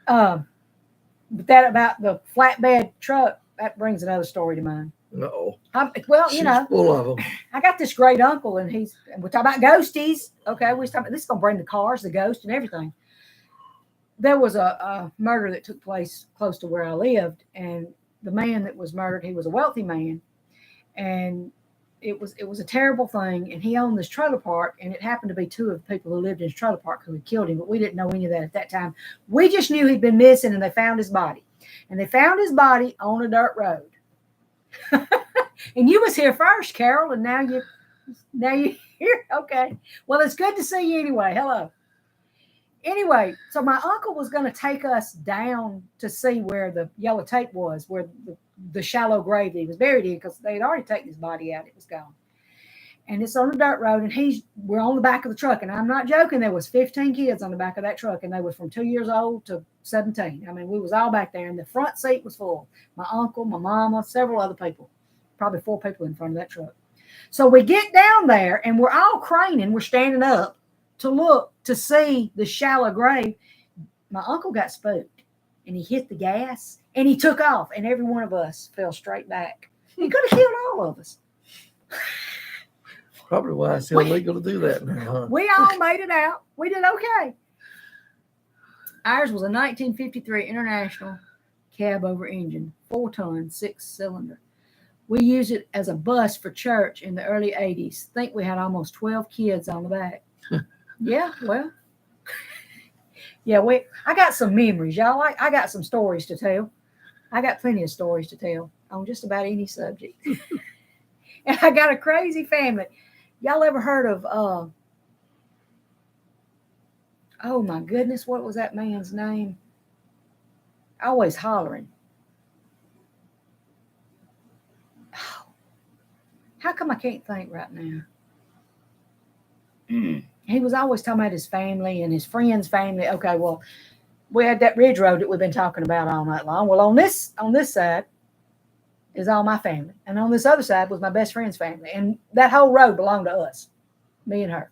But that about the flatbed truck, that brings another story to mind. No. Well, She's full of them. I got this great uncle, and we're talking about ghosties. Okay, this is gonna bring the cars, the ghost, and everything. There was a murder that took place close to where I lived, and the man that was murdered, he was a wealthy man, and it was a terrible thing. And he owned this trailer park, and it happened to be two of the people who lived in his trailer park who had killed him, but we didn't know any of that at that time. We just knew he'd been missing, and they found his body. And they found his body on a dirt road. And you was here first, Carol, and now you're here. Okay. Well, it's good to see you anyway. Hello. Anyway, so my uncle was going to take us down to see where the yellow tape was, where the shallow grave that he was buried in, because they had already taken his body out. It was gone. And it's on a dirt road, and we're on the back of the truck. And I'm not joking. There was 15 kids on the back of that truck, and they were from 2 years old to 17. I mean, we was all back there, and the front seat was full. My uncle, my mama, several other people, probably 4 people in front of that truck. So we get down there, and we're all craning. We're standing up to look to see the shallow grave. My uncle got spooked, and he hit the gas, and he took off, and every one of us fell straight back. He could have killed all of us. Probably why it's illegal to do that now, huh? We all made it out. We did okay. Ours was a 1953 International cab over engine, 4-ton, 6-cylinder. We used it as a bus for church in the early 80s. Think we had almost 12 kids on the back. Yeah, well. Yeah, I got some memories, y'all. I got some stories to tell. I got plenty of stories to tell on just about any subject. And I got a crazy family. Y'all ever heard of, oh my goodness, what was that man's name? Always hollering. Oh, how come I can't think right now? He was always talking about his family and his friends' family. Okay, well, we had that ridge road that we've been talking about all night long. Well, on this side is all my family. And on this other side was my best friend's family. And that whole road belonged to us, me and her.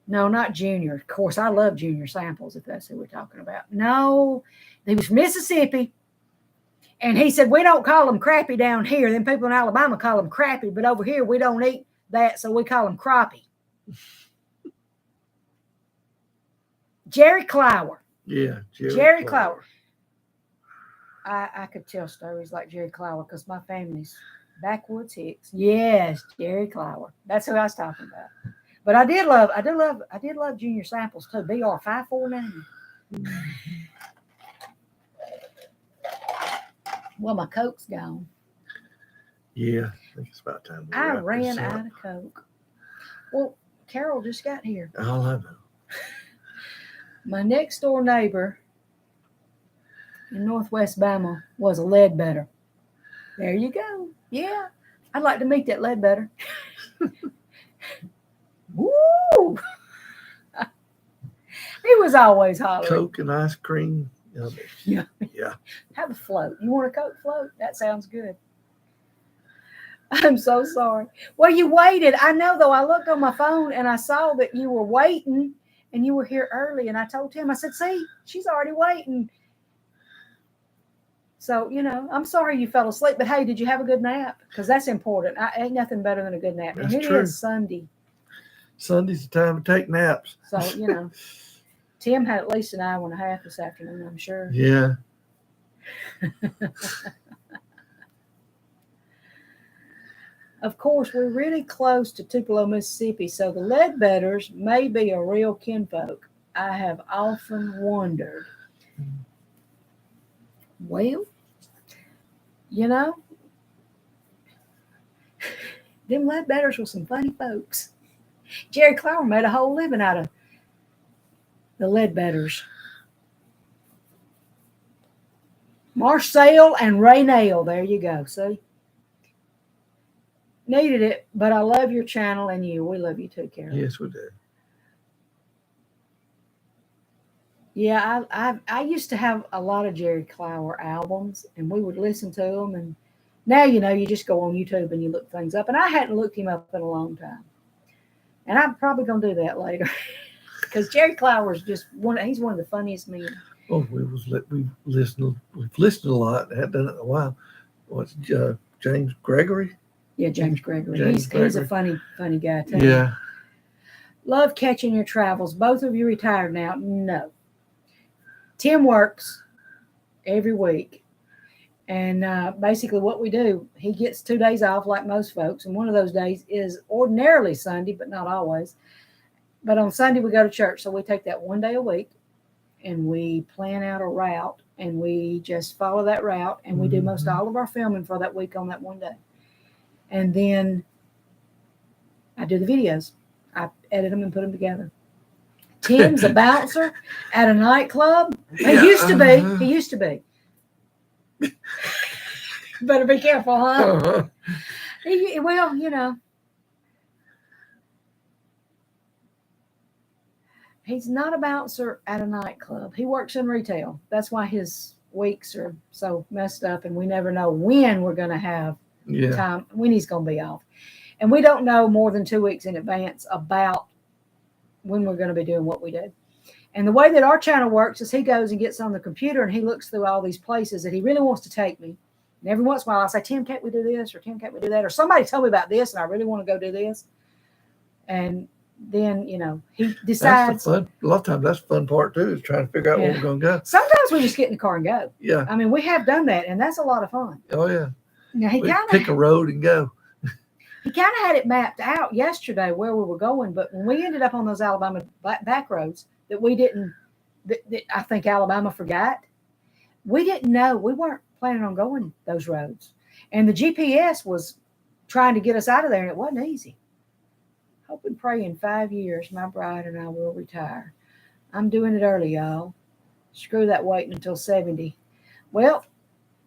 No, not Junior. Of course, I love Junior Samples, if that's who we're talking about. No, he was from Mississippi. And he said, we don't call them crappie down here. Then people in Alabama call them crappie. But over here, we don't eat that, so we call them crappie. Jerry Clower. Yeah, Jerry Clower. I could tell stories like Jerry Clower because my family's backwoods Hicks. Yes, Jerry Clower. That's who I was talking about. But I did love Junior Samples too. BR 549. Well, my Coke's gone. Yeah, I think it's about time. I ran out of Coke. Well, Carol just got here. All I know. My next door neighbor in Northwest Bama was a Ledbetter. There you go. Yeah. I'd like to meet that Ledbetter. Woo! He was always hollering. Coke and ice cream. Yeah. Yeah. Have a float. You want a Coke float? That sounds good. I'm so sorry. Well, you waited. I know, though. I looked on my phone and I saw that you were waiting and you were here early. And I told him, I said, see, she's already waiting. So, I'm sorry you fell asleep. But, hey, did you have a good nap? Because that's important. Ain't nothing better than a good nap. And That's it true. is Sunday. Sunday's the time to take naps. So, Tim had at least an hour and a half this afternoon, I'm sure. Yeah. Of course, we're really close to Tupelo, Mississippi, so the Ledbetters may be a real kinfolk. I have often wondered. Well, you know, them Ledbetters were some funny folks. Jerry Clower made a whole living out of the Ledbetters. Marcel and Raynell, there you go. See? Needed it, but I love your channel and you. We love you too, Carol. Yes, we do. Yeah, I used to have a lot of Jerry Clower albums, and we would listen to them. And now, you just go on YouTube and you look things up. And I hadn't looked him up in a long time. And I'm probably going to do that later. Because Jerry Clower is just he's one of the funniest men. Oh, we've listened a lot. Hadn't done it in a while. What's James Gregory? Yeah, James Gregory. He's a funny guy too. Yeah. Love catching your travels. Both of you retired now? No. Tim works every week. And basically what we do, he gets 2 days off like most folks. And one of those days is ordinarily Sunday, but not always. But on Sunday we go to church. So we take that 1 day a week and we plan out a route and we just follow that route. And we do most all of our filming for that week on that 1 day. And then I do the videos. I edit them and put them together. Tim's a bouncer at a nightclub. He used to be. Better be careful, huh? Uh-huh. He's not a bouncer at a nightclub. He works in retail. That's why his weeks are so messed up, and we never know when we're going to have time, when he's going to be off. And we don't know more than 2 weeks in advance about when we're going to be doing what we do. And the way that our channel works is he goes and gets on the computer and he looks through all these places that he really wants to take me. And every once in a while I say, Tim, can't we do this? Or Tim, can't we do that? Or somebody told me about this and I really want to go do this. And then, he decides. That's the fun. A lot of times that's the fun part too, is trying to figure out where we're going to go. Sometimes we just get in the car and go. Yeah. I mean, we have done that and that's a lot of fun. Oh, yeah. Now, we pick a road and go. He kind of had it mapped out yesterday where we were going, but when we ended up on those Alabama back roads that we didn't, that I think Alabama forgot, we didn't know. We weren't planning on going those roads. And the GPS was trying to get us out of there, and it wasn't easy. Hope and pray in 5 years, my bride and I will retire. I'm doing it early, y'all. Screw that waiting until 70. Well,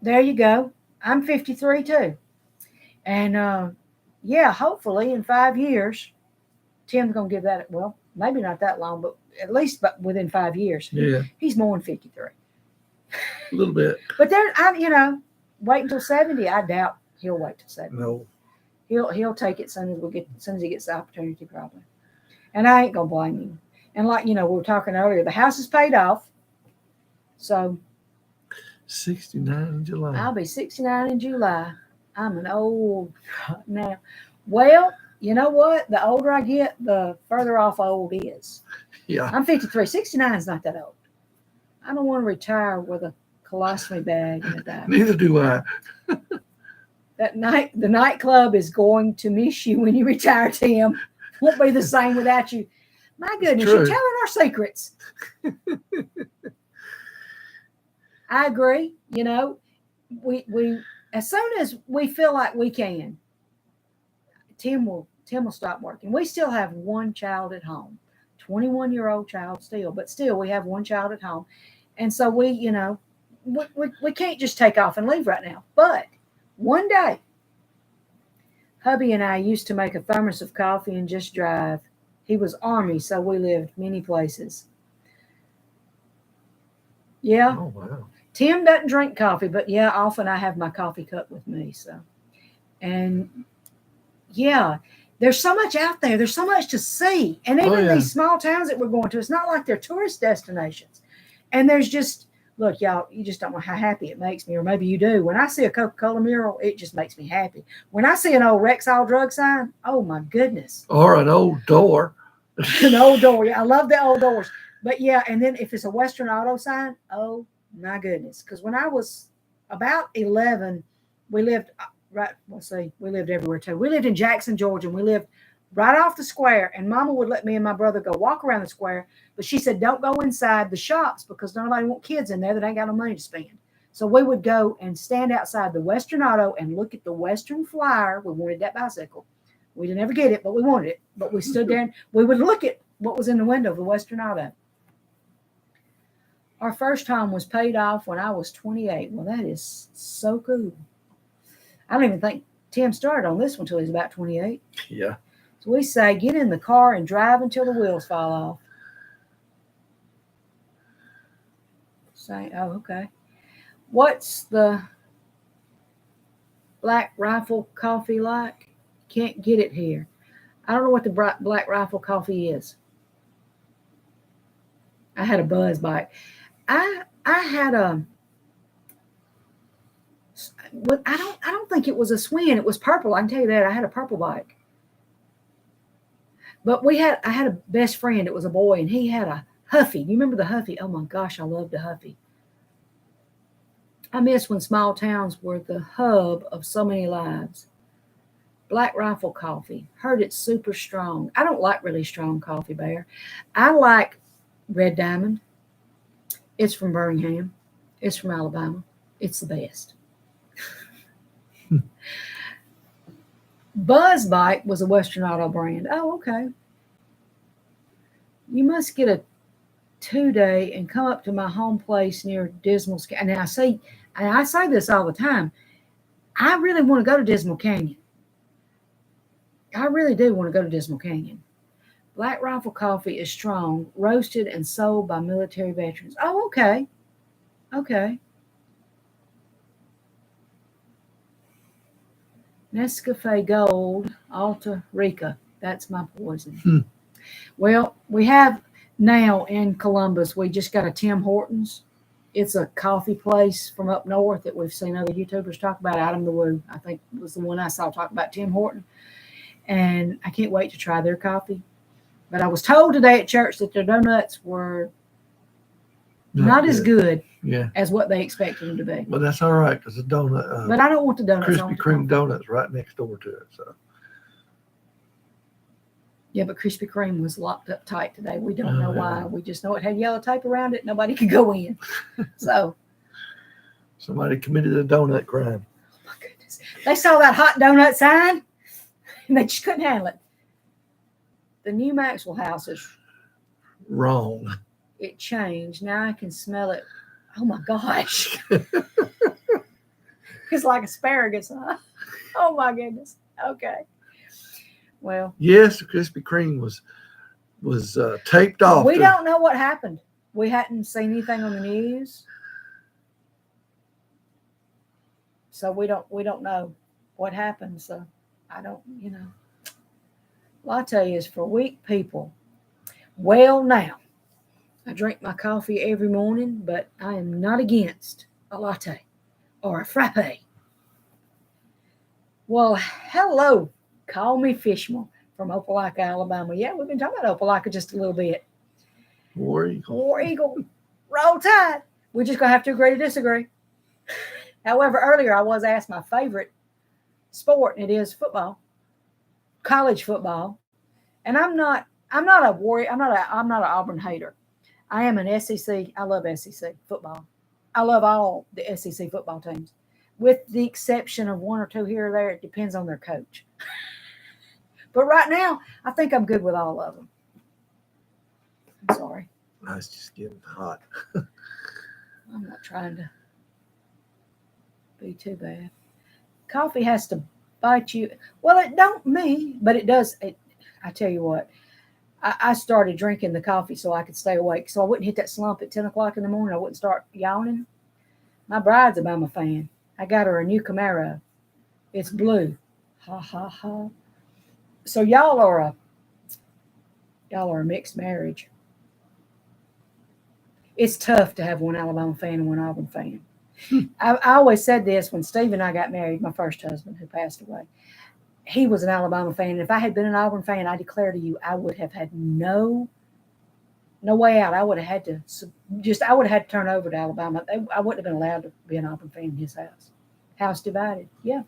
there you go. I'm 53 too. And, yeah, hopefully in 5 years, Tim's going to give that, well, maybe not that long, but at least within 5 years. Yeah. He's more than 53. A little bit. But then, wait until 70. I doubt he'll wait till 70. No. He'll take it as soon as he gets the opportunity, probably. And I ain't going to blame him. And like, we were talking earlier, the house is paid off. So. 69 in July. I'll be 69 in July. I'm an old now. Well, you know what? The older I get, the further off old is. Yeah. I'm 53. 69 is not that old. I don't want to retire with a colostomy bag and a diaper. Neither do I. The nightclub is going to miss you when you retire, Tim. Won't be the same without you. My goodness, you're telling our secrets. I agree. We as soon as we feel like we can, Tim will stop working. We still have one child at home, 21-year-old child still, but still we have one child at home. And so we can't just take off and leave right now. But one day, hubby and I used to make a thermos of coffee and just drive. He was Army, so we lived many places. Yeah. Oh, wow. Tim doesn't drink coffee, but yeah, often I have my coffee cup with me. So, and yeah, there's so much out there. There's so much to see. And even these small towns that we're going to, it's not like they're tourist destinations. And there's just, look, y'all, you just don't know how happy it makes me, or maybe you do. When I see a Coca-Cola mural, it just makes me happy. When I see an old Rexall drug sign, oh my goodness. Or an old door. An old door. Yeah, I love the old doors. But yeah, and then if it's a Western Auto sign, oh my goodness. Because when I was about 11, we lived right, let's see, we lived everywhere too. We lived in Jackson, Georgia, and we lived right off the square. And Mama would let me and my brother go walk around the square. But she said, don't go inside the shops because nobody want kids in there that ain't got no money to spend. So we would go and stand outside the Western Auto and look at the Western Flyer. We wanted that bicycle. We didn't ever get it, but we wanted it. But we stood there and we would look at what was in the window of the Western Auto. Our first home was paid off when I was 28. Well, that is so cool. I don't even think Tim started on this one until he was about 28. Yeah. So we say, get in the car and drive until the wheels fall off. Say, oh, okay. What's the Black Rifle coffee like? Can't get it here. I don't know what the Black Rifle coffee is. I had a Buzz bike. I had a. I don't think it was a Swin. It was purple. I can tell you that. I had a purple bike. But I had a best friend. It was a boy, and he had a Huffy. You remember the Huffy? Oh my gosh, I loved the Huffy. I miss when small towns were the hub of so many lives. Black Rifle coffee. Heard it's super strong. I don't like really strong coffee, Bear. I like Red Diamond. It's from Birmingham. It's from Alabama. It's the best. Buzz Bike was a Western Auto brand. Oh, okay. You must get a 2-day and come up to my home place near Dismal Canyon. And I say this all the time. I really want to go to Dismal Canyon. I really do want to go to Dismal Canyon. Black Rifle coffee is strong, roasted and sold by military veterans. Oh, okay. Okay. Nescafe Gold, Alta Rica. That's my poison. Well, we have now in Columbus, we just got a Tim Hortons. It's a coffee place from up north that we've seen other YouTubers talk about. Adam the Woo, I think was the one I saw talk about Tim Horton. And I can't wait to try their coffee. But I was told today at church that their donuts were not as good as what they expected them to be. But that's all right because the donut. But I don't want the donuts. Krispy Kreme donuts right next door to it. So. Yeah, but Krispy Kreme was locked up tight today. We don't know why. We just know it had yellow tape around it. Nobody could go in. So. Somebody committed a donut crime. Oh, my goodness. They saw that hot donut sign, and they just couldn't handle it. The new Maxwell house is wrong. It changed. Now I can smell it. Oh, my gosh. It's like asparagus, huh? Oh, my goodness. Okay. Well, yes, the Krispy Kreme was taped off. We don't know what happened. We hadn't seen anything on the news, so we don't know what happened. So I don't, Latte is for weak people. Well, now I drink my coffee every morning, but I am not against a latte or a frappe. Well, hello. Call me Fishmore from Opelika, Alabama. Yeah, we've been talking about Opelika just a little bit. War Eagle. War Eagle. Roll Tide. We're just going to have to agree to disagree. However, earlier I was asked my favorite sport, and it is football, college football. And I'm not a Warrior. I'm not an Auburn hater. I am an SEC. I love SEC football. I love all the SEC football teams, with the exception of one or two here or there. It depends on their coach. But right now, I think I'm good with all of them. I'm sorry. It's just getting hot. I'm not trying to be too bad. Coffee has to bite you. Well, it don't me, but it does. I tell you what, I started drinking the coffee so I could stay awake, so I wouldn't hit that slump at 10 o'clock in the morning. I wouldn't start yawning. My bride's a Bama fan. I got her a new Camaro. It's blue. Ha, ha, ha. So y'all are a mixed marriage. It's tough to have one Alabama fan and one Auburn fan. I always said this when Steve and I got married, my first husband who passed away. He was an Alabama fan. And if I had been an Auburn fan, I declare to you, I would have had no No way out. I would have had to I would have had to turn over to Alabama. I wouldn't have been allowed to be an Auburn fan in his house. House divided. Yeah.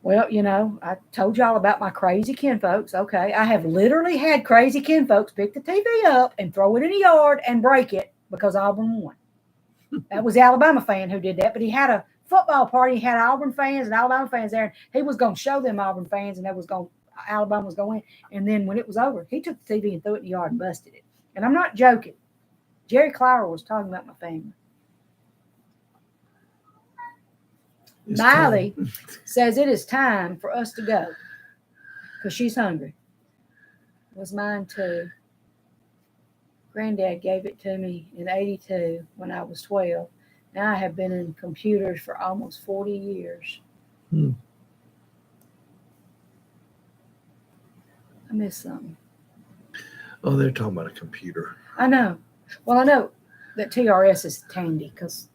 Well, I told y'all about my crazy kinfolks. Okay. I have literally had crazy kinfolks pick the TV up and throw it in the yard and break it because Auburn won. That was the Alabama fan who did that, but he had a football party. He had Auburn fans and Alabama fans there. He was going to show them Auburn fans, and Alabama was going. And then when it was over, he took the TV and threw it in the yard and busted it. And I'm not joking. Jerry Clower was talking about my family. Miley says it is time for us to go because she's hungry. It was mine too. Granddad gave it to me in 82 when I was 12. Now I have been in computers for almost 40 years. I missed something. Oh, they're talking about a computer. I know. Well, I know that TRS is handy because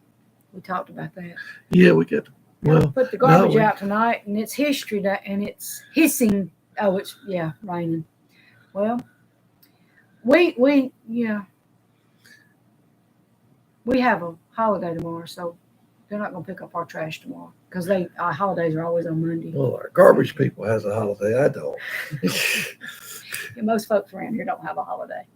we talked about that. Yeah, we get. Well, put the garbage out tonight, and it's history, and it's hissing. Oh, it's raining. Well, we have a holiday tomorrow, so they're not going to pick up our trash tomorrow because our holidays are always on Monday. Well, our garbage people has a holiday. I don't. Most folks around here don't have a holiday.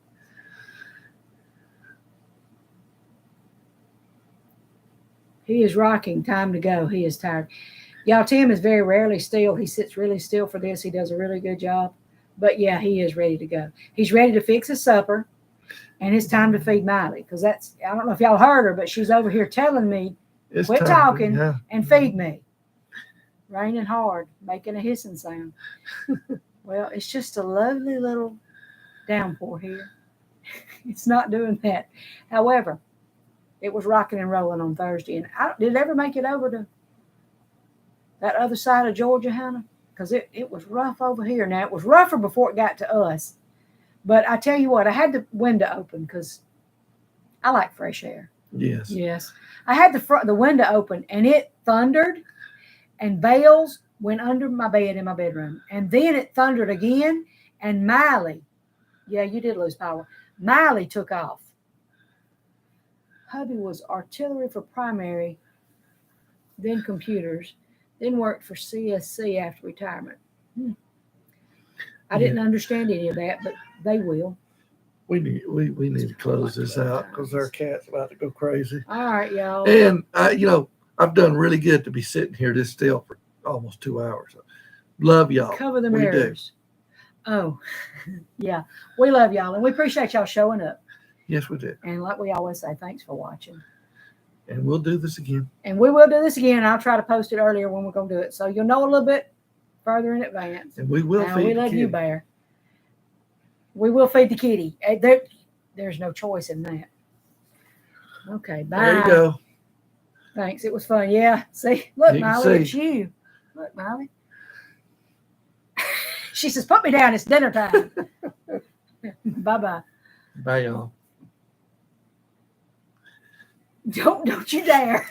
He is rocking. Time to go. He is tired. Y'all, Tim is very rarely still. He sits really still for this. He does a really good job. But, yeah, he is ready to go. He's ready to fix his supper, and it's time to feed Miley because I don't know if y'all heard her, but she's over here telling me, quit talking and feed me. Raining hard, making a hissing sound. Well, it's just a lovely little downpour here. It's not doing that. However, it was rocking and rolling on Thursday. And did it ever make it over to that other side of Georgia, Hannah? Because it was rough over here. Now, it was rougher before it got to us. But I tell you what, I had the window open because I like fresh air. Yes. Yes. I had the window open, and it thundered, and bales went under my bed in my bedroom. And then it thundered again, and Miley, yeah, you did lose power. Miley took off. Hubby was artillery for primary, then computers, then worked for CSC after retirement. I didn't understand any of that, but they will. We need to close this out because our cat's about to go crazy. All right, y'all. And I've done really good to be sitting here this still for almost 2 hours. Love y'all. Cover the mirrors. Oh, yeah. We love y'all, and we appreciate y'all showing up. Yes, we did. And like we always say, thanks for watching. And we'll do this again. And we will do this again. I'll try to post it earlier when we're going to do it. So you'll know a little bit further in advance. And we will feed the kitty. We love you, Bear. We will feed the kitty. There's no choice in that. Okay, bye. There you go. Thanks. It was fun. Yeah. See? Look, Miley, it's you. Look, Miley. She says, put me down. It's dinner time. Bye-bye. Bye, y'all. Don't you dare.